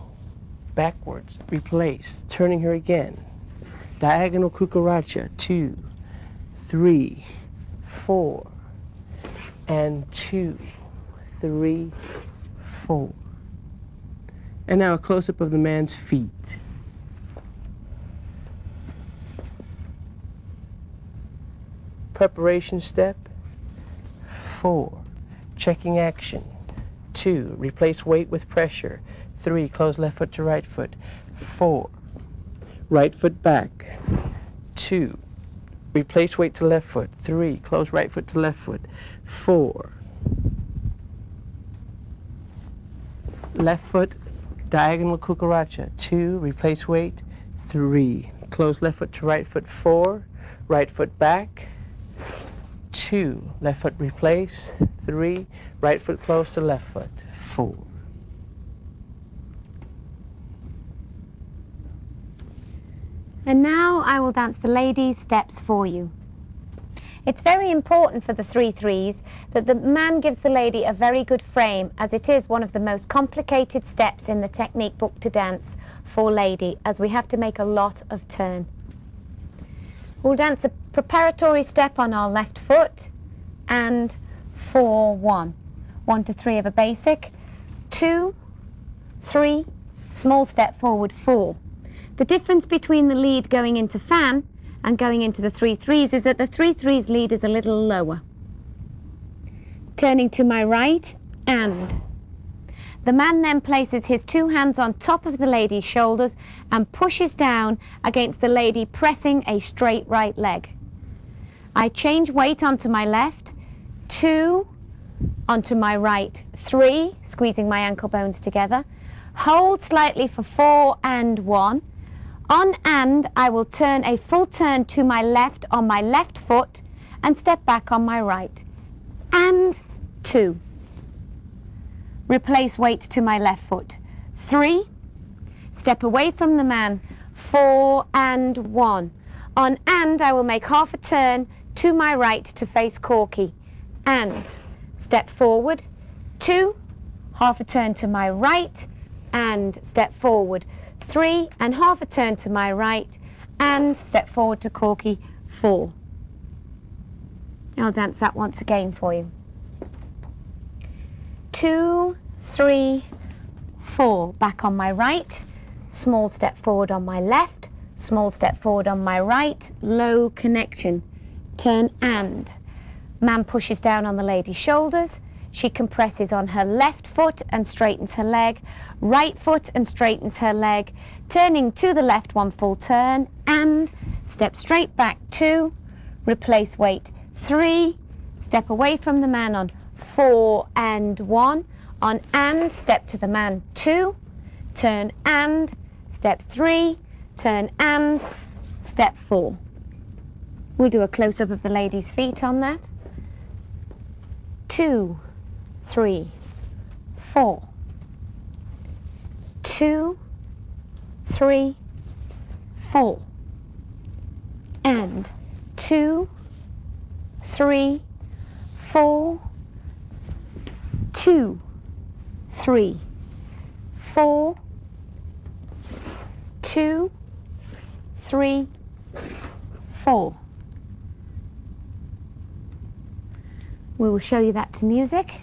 [SPEAKER 2] backwards, replace, turning her again. Diagonal cucaracha, 2, 3, 4, and 2, 3, 4. And now a close-up of the man's feet. Preparation step, 4, checking action, 2, replace weight with pressure. 3, close left foot to right foot. 4, right foot back. 2, replace weight to left foot. 3, close right foot to left foot. 4, left foot, diagonal cucaracha. 2, replace weight. 3, close left foot to right foot. 4, right foot back. 2, left foot replace. 3, right foot close to left foot. 4.
[SPEAKER 3] And now I will dance the ladies' steps for you. It's very important for the 3-3s that the man gives the lady a very good frame, as it is one of the most complicated steps in the technique book to dance for lady, as we have to make a lot of turn. We'll dance a preparatory step on our left foot and 4-1. 1 to 3 of a basic, 2, 3, small step forward, 4. The difference between the lead going into fan and going into the 3-3s is that the 3-3s lead is a little lower. Turning to my right, and the man then places his 2 hands on top of the lady's shoulders and pushes down against the lady, pressing a straight right leg. I change weight onto my left, 2, onto my right, 3, squeezing my ankle bones together, hold slightly for 4 and 1. On and, I will turn a full turn to my left on my left foot and step back on my right. And 2. Replace weight to my left foot. 3. Step away from the man. 4 and 1. On and, I will make half a turn to my right to face Corky. And step forward. 2. Half a turn to my right and step forward. 3 and half a turn to my right and step forward to Corky. 4. I'll dance that once again for you. 2, 3, 4. Back on my right, small step forward on my left, small step forward on my right, low connection. Turn and. Man pushes down on the lady's shoulders. She compresses on her left foot and straightens her leg, right foot and straightens her leg, turning to the left, 1 full turn, and step straight back, 2, replace weight, 3, step away from the man on 4 and 1, on and, step to the man, 2, turn and, step 3, turn and, step 4. We'll do a close-up of the lady's feet on that. 2, 3, 4. 2, 3, 4. And 2, 3, 4. 2, 3, 4. 2, 3, 4. We will show you that to music.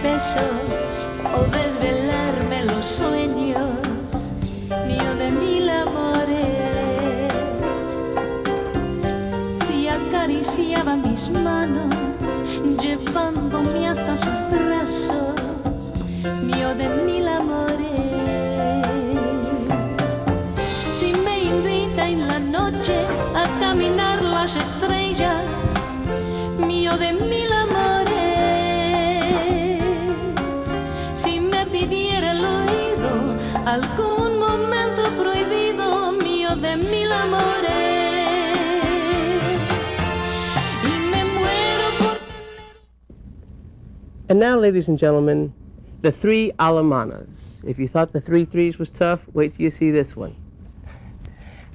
[SPEAKER 1] Besos o desvelarme los sueños, mío de 1000 amores. Si acariciaba mis manos, llevándome hasta sus brazos, mío de 1000 amores. Si me invita en la noche a caminar las estrellas, mío de 1000 amores. Pidiera el oído algún momento prohibido, mío de 1000 amores. Y me muero por...
[SPEAKER 2] And now, ladies and gentlemen, the 3 alemanas. If you thought the 3-3s was tough, wait till you see this one.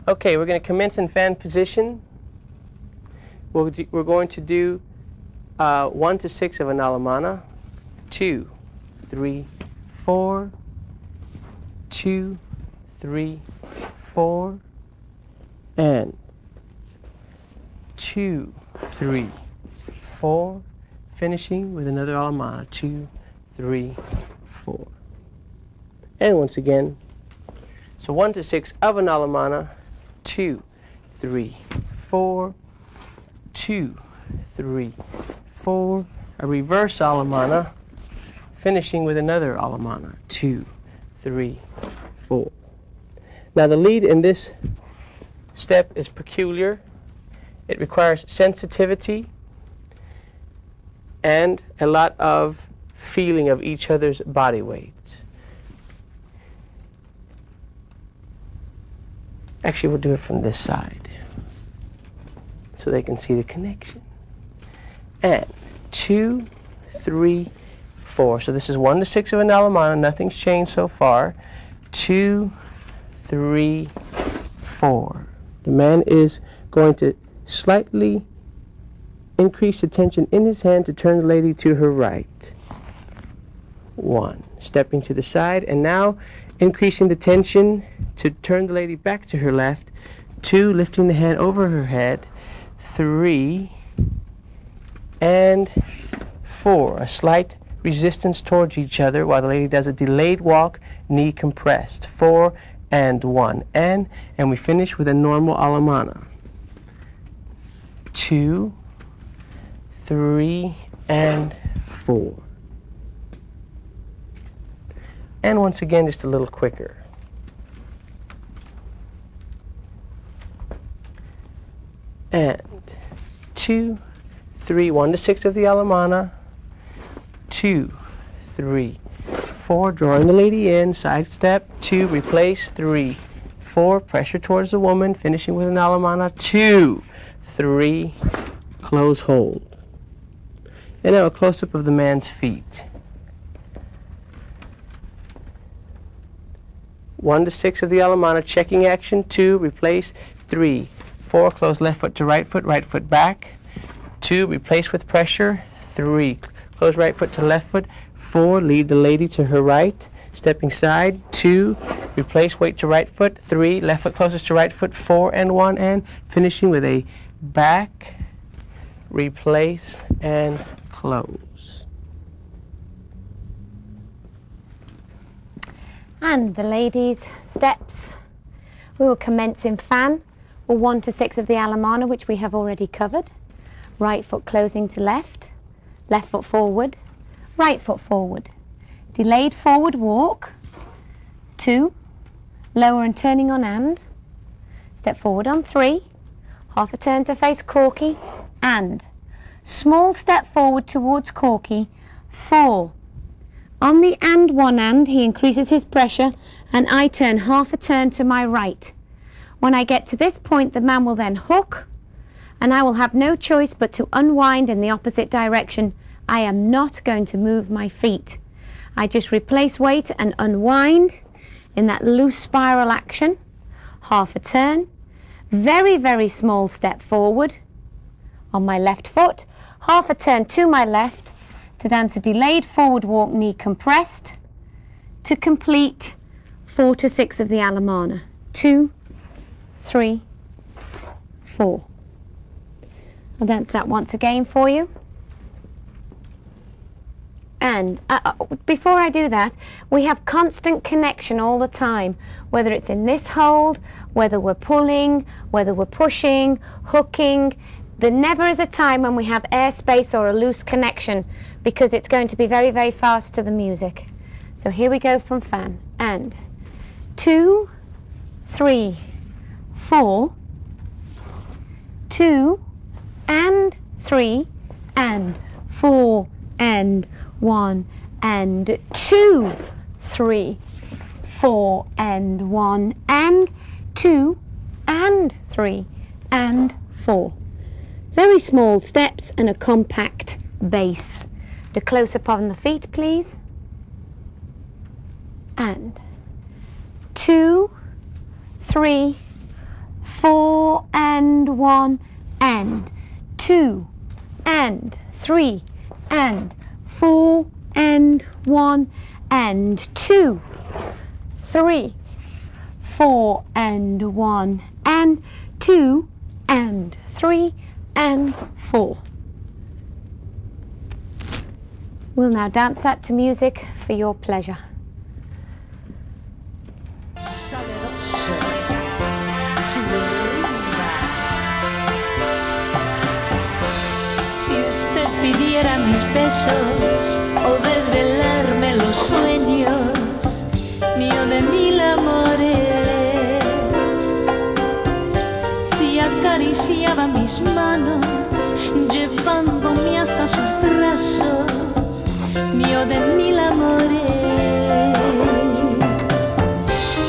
[SPEAKER 2] Okay, we're going to commence in fan position. We're going to do 1 to 6 of an alemana. 2, 3, 4, 2, 3, 4, and 2, 3, 4, finishing with another alemana, 2, 3, 4. And once again, So 1 to 6 of an alemana, 2, 3, 4, 2, 3, 4, a reverse alemana, finishing with another alemana, 2, 3, 4. Now the lead in this step is peculiar. It requires sensitivity and a lot of feeling of each other's body weights. Actually, we'll do it from this side so they can see the connection. And 2, 3, 4. So this is 1 to 6 of an alemana. Nothing's changed so far. 2, 3, 4. The man is going to slightly increase the tension in his hand to turn the lady to her right. 1. Stepping to the side, and now increasing the tension to turn the lady back to her left. 2. Lifting the hand over her head. 3. And 4. A slight resistance towards each other while the lady does a delayed walk, knee compressed. 4 and 1. And we finish with a normal alemana. 2, 3, and 4. And once again, just a little quicker. And 2, 3, 1 to 6 of the alemana. 2, 3, 4, drawing the lady in, side step. 2, replace. 3, 4, pressure towards the woman, finishing with an alemana. 2, 3, close hold. And now a close-up of the man's feet. 1 to 6 of the alemana, checking action. 2, replace. 3, 4, close left foot to right foot back. 2, replace with pressure. 3, close right foot to left foot. 4, lead the lady to her right, stepping side. 2, replace weight to right foot. 3, left foot closest to right foot. 4 and 1, and finishing with a back, replace, and close.
[SPEAKER 3] And the ladies' steps, we will commence in fan, or 1 to 6 of the alemana, which we have already covered. Right foot closing to left, left foot forward, right foot forward. Delayed forward walk, 2, lower and turning on and, step forward on 3, half a turn to face corky, and small step forward towards corky, 4. On the and 1 and, he increases his pressure, and I turn half a turn to my right. When I get to this point, the man will then hook, and I will have no choice but to unwind in the opposite direction. I am not going to move my feet. I just replace weight and unwind in that loose spiral action. Half a turn, very, very small step forward on my left foot, half a turn to my left to dance a delayed forward walk, knee compressed, to complete 4 to 6 of the alemana. 2, 3, 4. I'll dance that once again for you. And before I do that, we have constant connection all the time, whether it's in this hold, whether we're pulling, whether we're pushing, hooking. There never is a time when we have airspace or a loose connection, because it's going to be very, very fast to the music. So here we go from fan. And 2, 3, 4, 2, and 3, and 4, and 1, and 2, 3, 4, and 1, and 2, and 3, and 4. Very small steps and a compact bass. The close-up on the feet, please. And 2, 3, 4, and 1, and 2, and 3, and 4, and 1, and 2, 3, 4, and 1, and 2, and 3, and 4. We'll now dance that to music for your pleasure.
[SPEAKER 1] Sale besos o desvelarme los sueños, mío de mil amores. Si acariciaba mis manos, llevándome hasta sus brazos, mío de mil amores.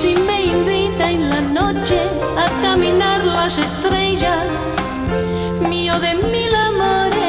[SPEAKER 1] Si me invita en la noche a caminar las estrellas, mío de mil amores.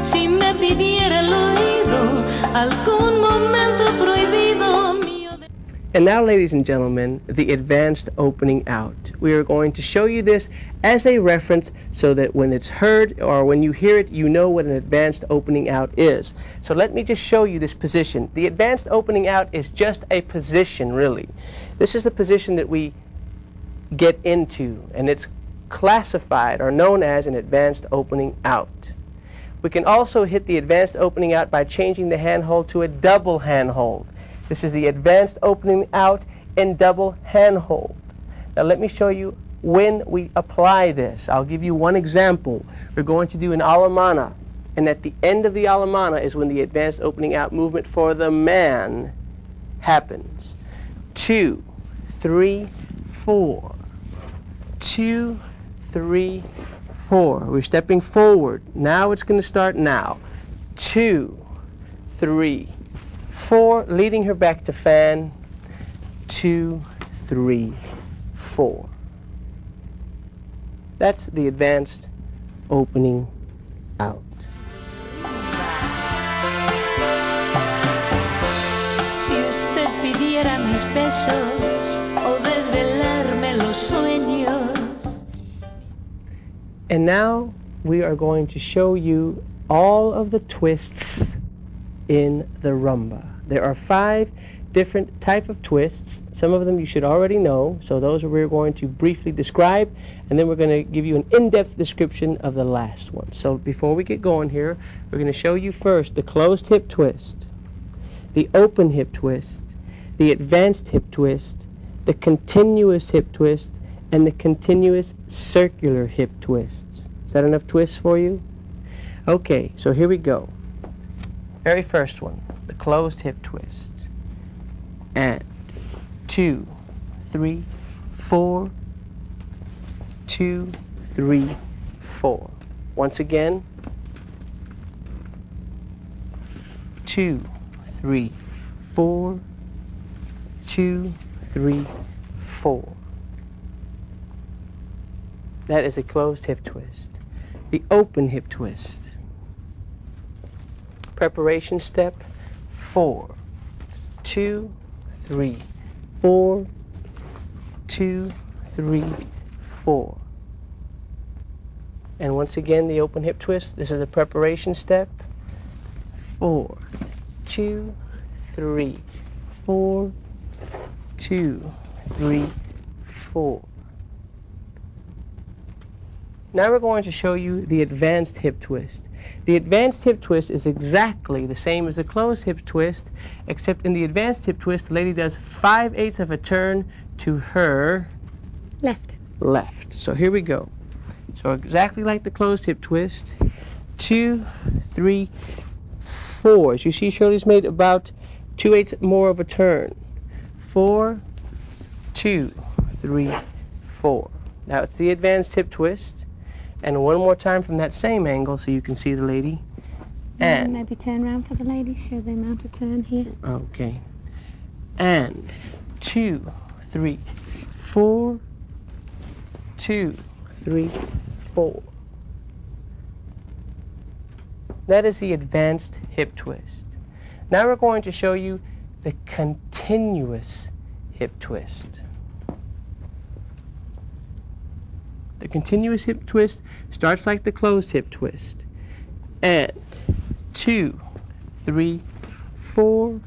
[SPEAKER 1] Si me pidiera el oído algún momento prohibido, mío de...
[SPEAKER 2] And now, ladies and gentlemen, the advanced opening out. We are going to show you this as a reference so that when it's heard or when you hear it, you know what an advanced opening out is. So let me just show you this position. The advanced opening out is just a position, really. This is the position that we get into, and it's classified or known as an advanced opening out. We can also hit the advanced opening out by changing the handhold to a double handhold. This is the advanced opening out in double handhold. Now let me show you when we apply this. I'll give you one example. We're going to do an alemana, and at the end of the alemana is when the advanced opening out movement for the man happens. 2, 3, 4. 2, 3, 4. We're stepping forward. Now it's going to start now. 2, 3, 4. Leading her back to fan. 2, 3, 4. That's the advanced opening out.
[SPEAKER 1] Si usted pidiera mis besos o desvelarme los sueños.
[SPEAKER 2] And now we are going to show you all of the twists in the rumba. There are 5 different type of twists. Some of them you should already know, so those we're going to briefly describe, and then we're going to give you an in-depth description of the last one. So before we get going here, we're going to show you first the closed hip twist, the open hip twist, the advanced hip twist, the continuous hip twist, and the continuous circular hip twists. Is that enough twists for you? Okay, so here we go. Very first one, the closed hip twist. And 2, 3, 4. 2, 3, 4. Once again. 2, 3, 4. 2, 3, 4. That is a closed hip twist. The open hip twist. Preparation step 4. 2, 3, 4. 2, 3, 4. And once again, the open hip twist. This is a preparation step. 4, 2, 3, 4. 2, 3, 4. Now we're going to show you the advanced hip twist. The advanced hip twist is exactly the same as the closed hip twist, except in the advanced hip twist, the lady does 5/8 of a turn to her left. So here we go. So exactly like the closed hip twist, 2, 3, 4. As you see, Shirley's made about 2/8 more of a turn. 4, 2, 3, 4. Now it's the advanced hip twist. And one more time from that same angle so you can see the lady. And
[SPEAKER 3] maybe turn around for the lady, show the amount of turn here.
[SPEAKER 2] Okay. And 2, 3, 4. 2, 3, 4. That is the advanced hip twist. Now we're going to show you the continuous hip twist. The continuous hip twist starts like the closed hip twist. And 2, 3, 4.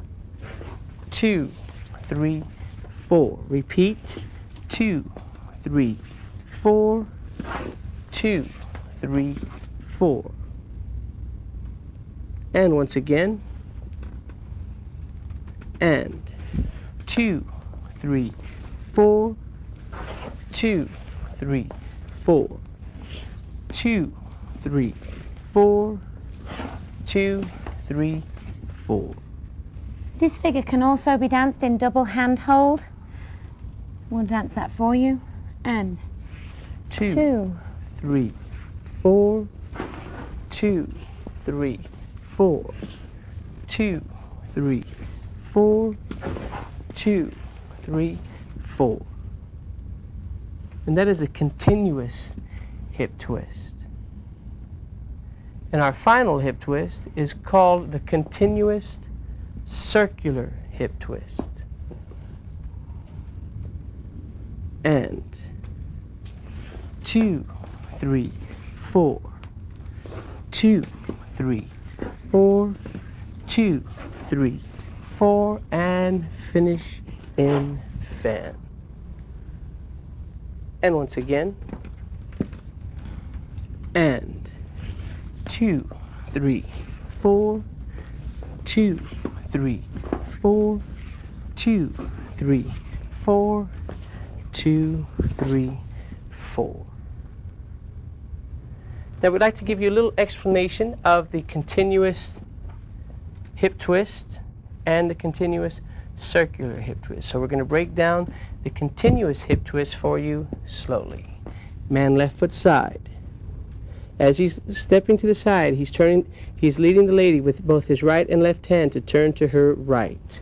[SPEAKER 2] 2, 3, 4. Repeat. 2, 3, 4. 2, 3, 4. And once again. And 2, 3, 4. 2, 3, 4. 2, 3, 4, 2, 3, 4.
[SPEAKER 3] This figure can also be danced in double hand hold. We'll dance that for you. And
[SPEAKER 2] 2, 3, 4, 2, 3, 4, 2, 3, 4, 2, 3, 4. And that is a continuous hip twist. And our final hip twist is called the continuous circular hip twist. And 2, 3, 4, 2, 3, 4, 2, 3, 4, and finish in fan. And once again, and 2, 3, 4, 2, 3, 4, 2, 3, 4, 2, 3, 4. Now we'd like to give you a little explanation of the continuous hip twist and the continuous circular hip twist. So we're going to break down the continuous hip twist for you slowly. Man left foot side. As he's stepping to the side, he's leading the lady with both his right and left hand to turn to her right.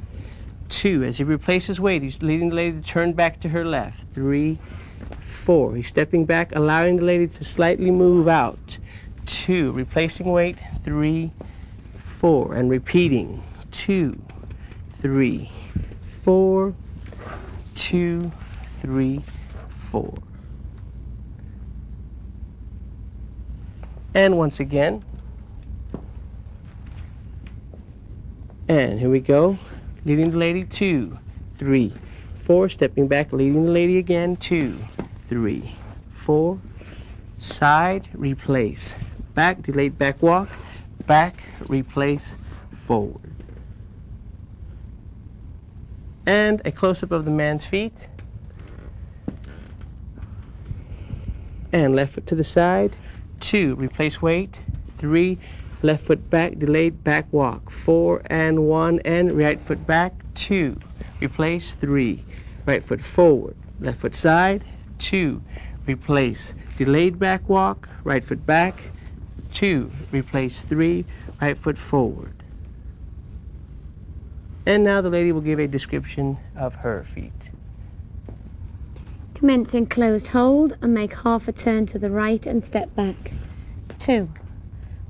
[SPEAKER 2] 2, as he replaces weight, he's leading the lady to turn back to her left. 3, 4, he's stepping back, allowing the lady to slightly move out. 2, replacing weight. 3, 4, and repeating. 2, 3, 4, 2, 3, 4. And once again. And here we go. Leading the lady. 2, 3, 4. Stepping back, leading the lady again. 2, 3, 4. Side, replace. Back, delayed back walk. Back, replace, forward. And a close-up of the man's feet. And left foot to the side. 2, replace weight. 3, left foot back, delayed back walk. 4 and 1, and right foot back. 2, replace. 3, right foot forward. Left foot side. 2, replace, delayed back walk. Right foot back. 2, replace. 3, right foot forward. And now the lady will give a description of her feet.
[SPEAKER 3] Commence in closed hold and make half a turn to the right and step back. 2,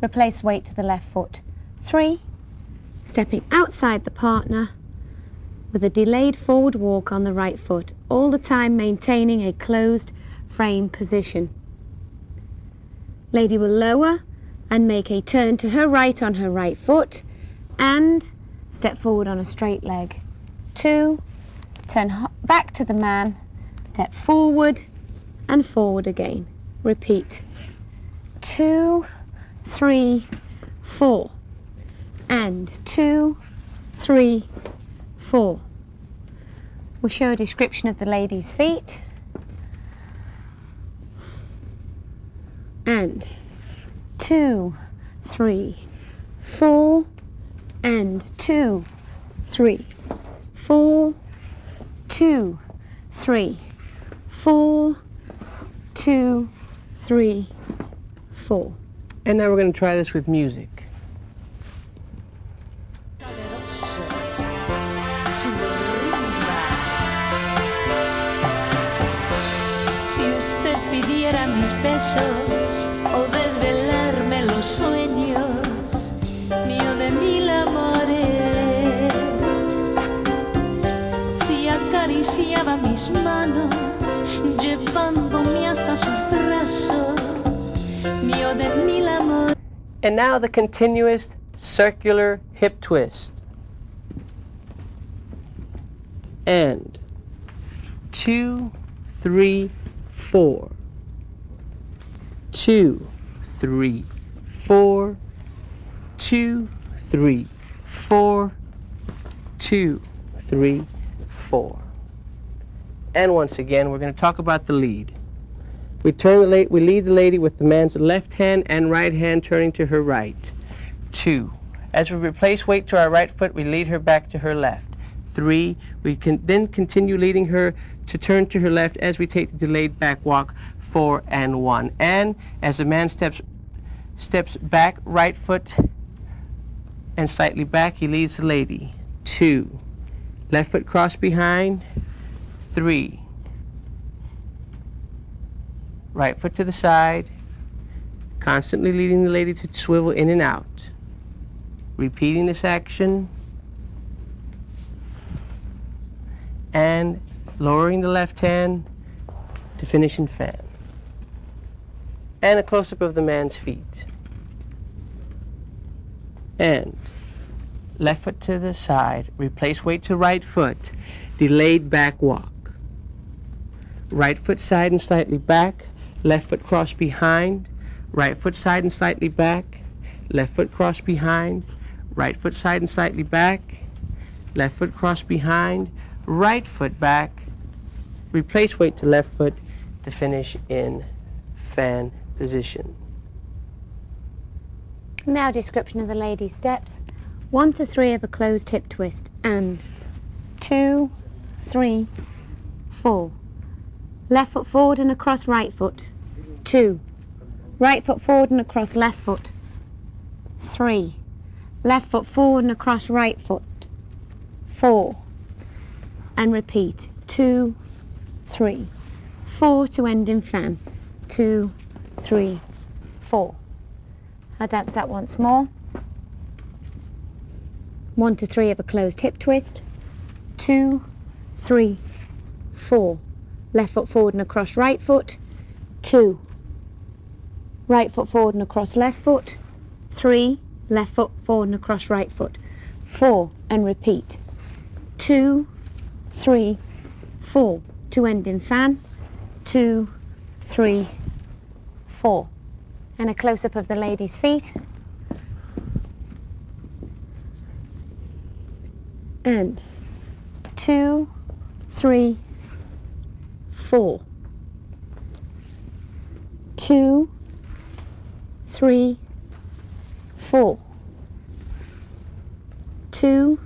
[SPEAKER 3] replace weight to the left foot. 3, stepping outside the partner with a delayed forward walk on the right foot, all the time maintaining a closed frame position. Lady will lower and make a turn to her right on her right foot and step forward on a straight leg. 2, turn back to the man, step forward and forward again. Repeat. 2, 3, 4. And 2, 3, 4. We'll show a description of the lady's feet. And 2, 3, 4. And 2, 3, 4. 2, 3, 4. 2, 3, 4.
[SPEAKER 2] And now we're going to try this with music.
[SPEAKER 1] Si usted pidiera mis besos o desvelarme los sueños, mío de mil amores, si acariciaba mis manos, llevándome hasta sus brazos, mío de mil amores.
[SPEAKER 2] And now the continuous circular hip twist. And 2, 3, 4. 2, 3, 4. 2, 3, 4. 2, 3, 4. And once again, we're going to talk about the lead. We lead the lady with the man's left hand and right hand turning to her right. 2. As we replace weight to our right foot, we lead her back to her left. 3. We can then continue leading her to turn to her left as we take the delayed back walk. 4 and 1. And as the man steps back, right foot and slightly back, he leads the lady. 2. Left foot cross behind. 3. Right foot to the side, constantly leading the lady to swivel in and out. Repeating this action and lowering the left hand to finish in fan. And a close-up of the man's feet. And left foot to the side, replace weight to right foot, delayed back walk. Right foot side and slightly back, left foot cross behind, right foot side and slightly back, left foot cross behind, right foot side and slightly back, left foot cross behind, right foot back, replace weight to left foot to finish in fan position.
[SPEAKER 3] Now description of the lady's steps. 1 to 3 of a closed hip twist and 2, 3, 4. Left foot forward and across right foot. 2. Right foot forward and across left foot. 3. Left foot forward and across right foot. 4. And repeat. 2, 3, 4 to end in fan. 2, 3, 4. I'll dance that once more. 1 to 3 of a closed hip twist. 2, 3, 4. Left foot forward and across right foot. 2. Right foot forward and across left foot. 3. Left foot forward and across right foot. 4. And repeat. 2, 3, 4. To end in fan. 2, 3, 4. And a close-up of the lady's feet. And 2, 3, 4. 2, 3, 4. 2,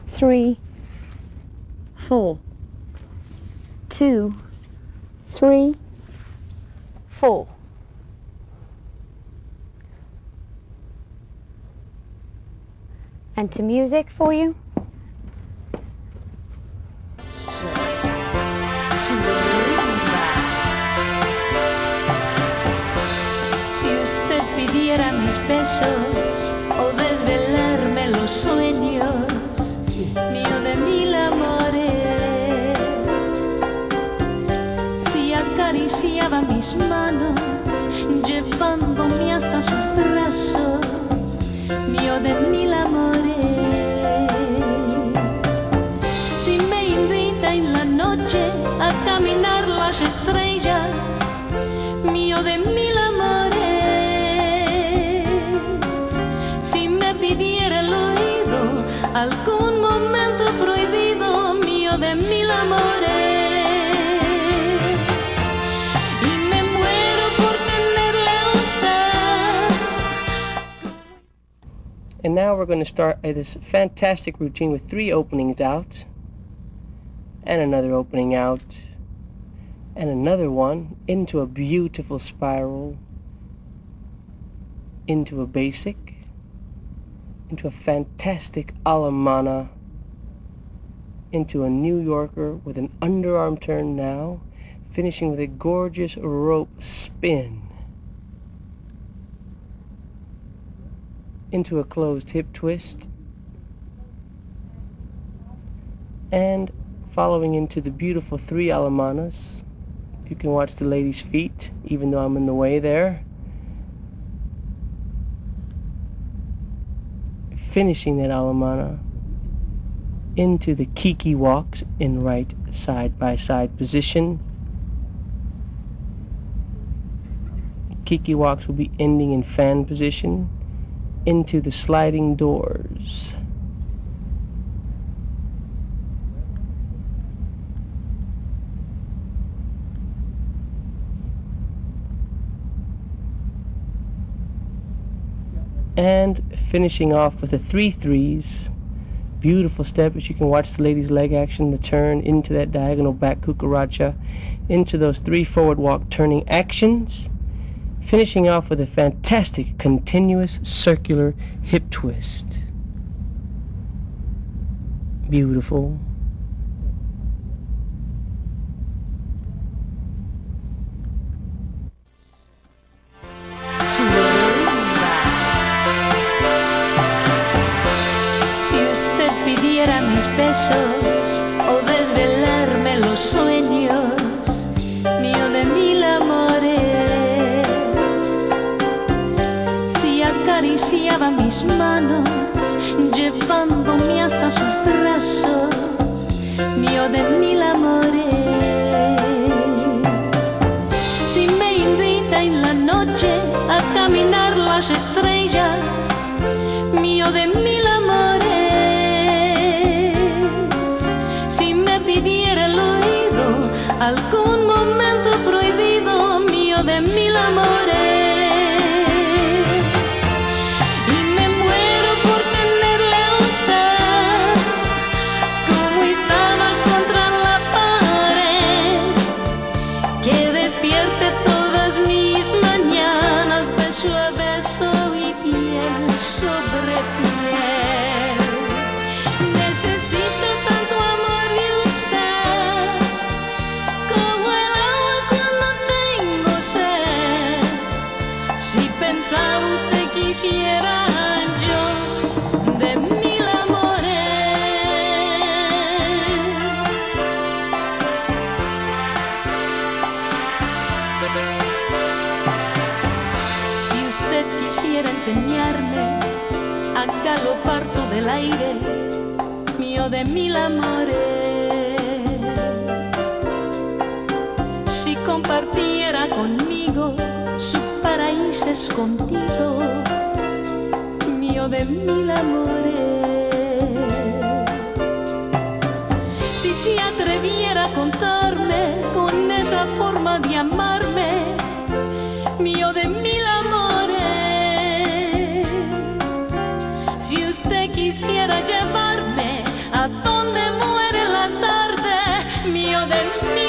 [SPEAKER 3] 3, 4. 2, 3, 4. And to music for you.
[SPEAKER 1] Si usted pidiera mis besos o desvelarme los sueños, mío de mil amores, si acariciaba mis manos, llevándome hasta sus brazos, mío de mil amores, si me invita en la noche a caminar las estrellas, mío de mil amores, si me pidiera el oído algún momento prohibido, mío de mil amores, y me muero por tenerle a usted.
[SPEAKER 2] And now we're going to start this fantastic routine with 3 openings out, and another opening out, and another one into a beautiful spiral, into a basic, into a fantastic alemana, into a New Yorker with an underarm turn now, finishing with a gorgeous rope spin, into a closed hip twist, and following into the beautiful 3 alemanas. You can watch the lady's feet, even though I'm in the way there. Finishing that alemana into the kiki walks in right side-by-side position. Kiki walks will be ending in fan position into the sliding doors. and finishing off with the 3 threes. Beautiful step, as you can watch the lady's leg action, the turn into that diagonal back cucaracha, into those 3 forward walk turning actions, finishing off with a fantastic continuous circular hip twist. Beautiful.
[SPEAKER 1] Pidiera mis besos o desvelarme los sueños, mío de 1000 amores. Si acariciaba mis manos, llevándome hasta sus brazos, mío de 1000 amores. Si me invita en la noche a caminar las estrellas, mío de 1000 amores. Pidiera el oído algún momento prohibido, mío de 1000 amores. Y me muero por tenerle a usted como estaba contra la pared, que despierte todas mis mañanas beso a beso y piel sobre piel. Necesito tanto amor usted quisiera yo de 1000 amores. Si usted quisiera enseñarme a galopar todo el aire, mío de 1000 amores. Si compartiera conmigo su paraíso escondido, mío de 1000 amores. Si se atreviera a contarme con esa forma de amarme, mío de 1000 amores. Si usted quisiera llevarme a donde muere la tarde, mío de 1000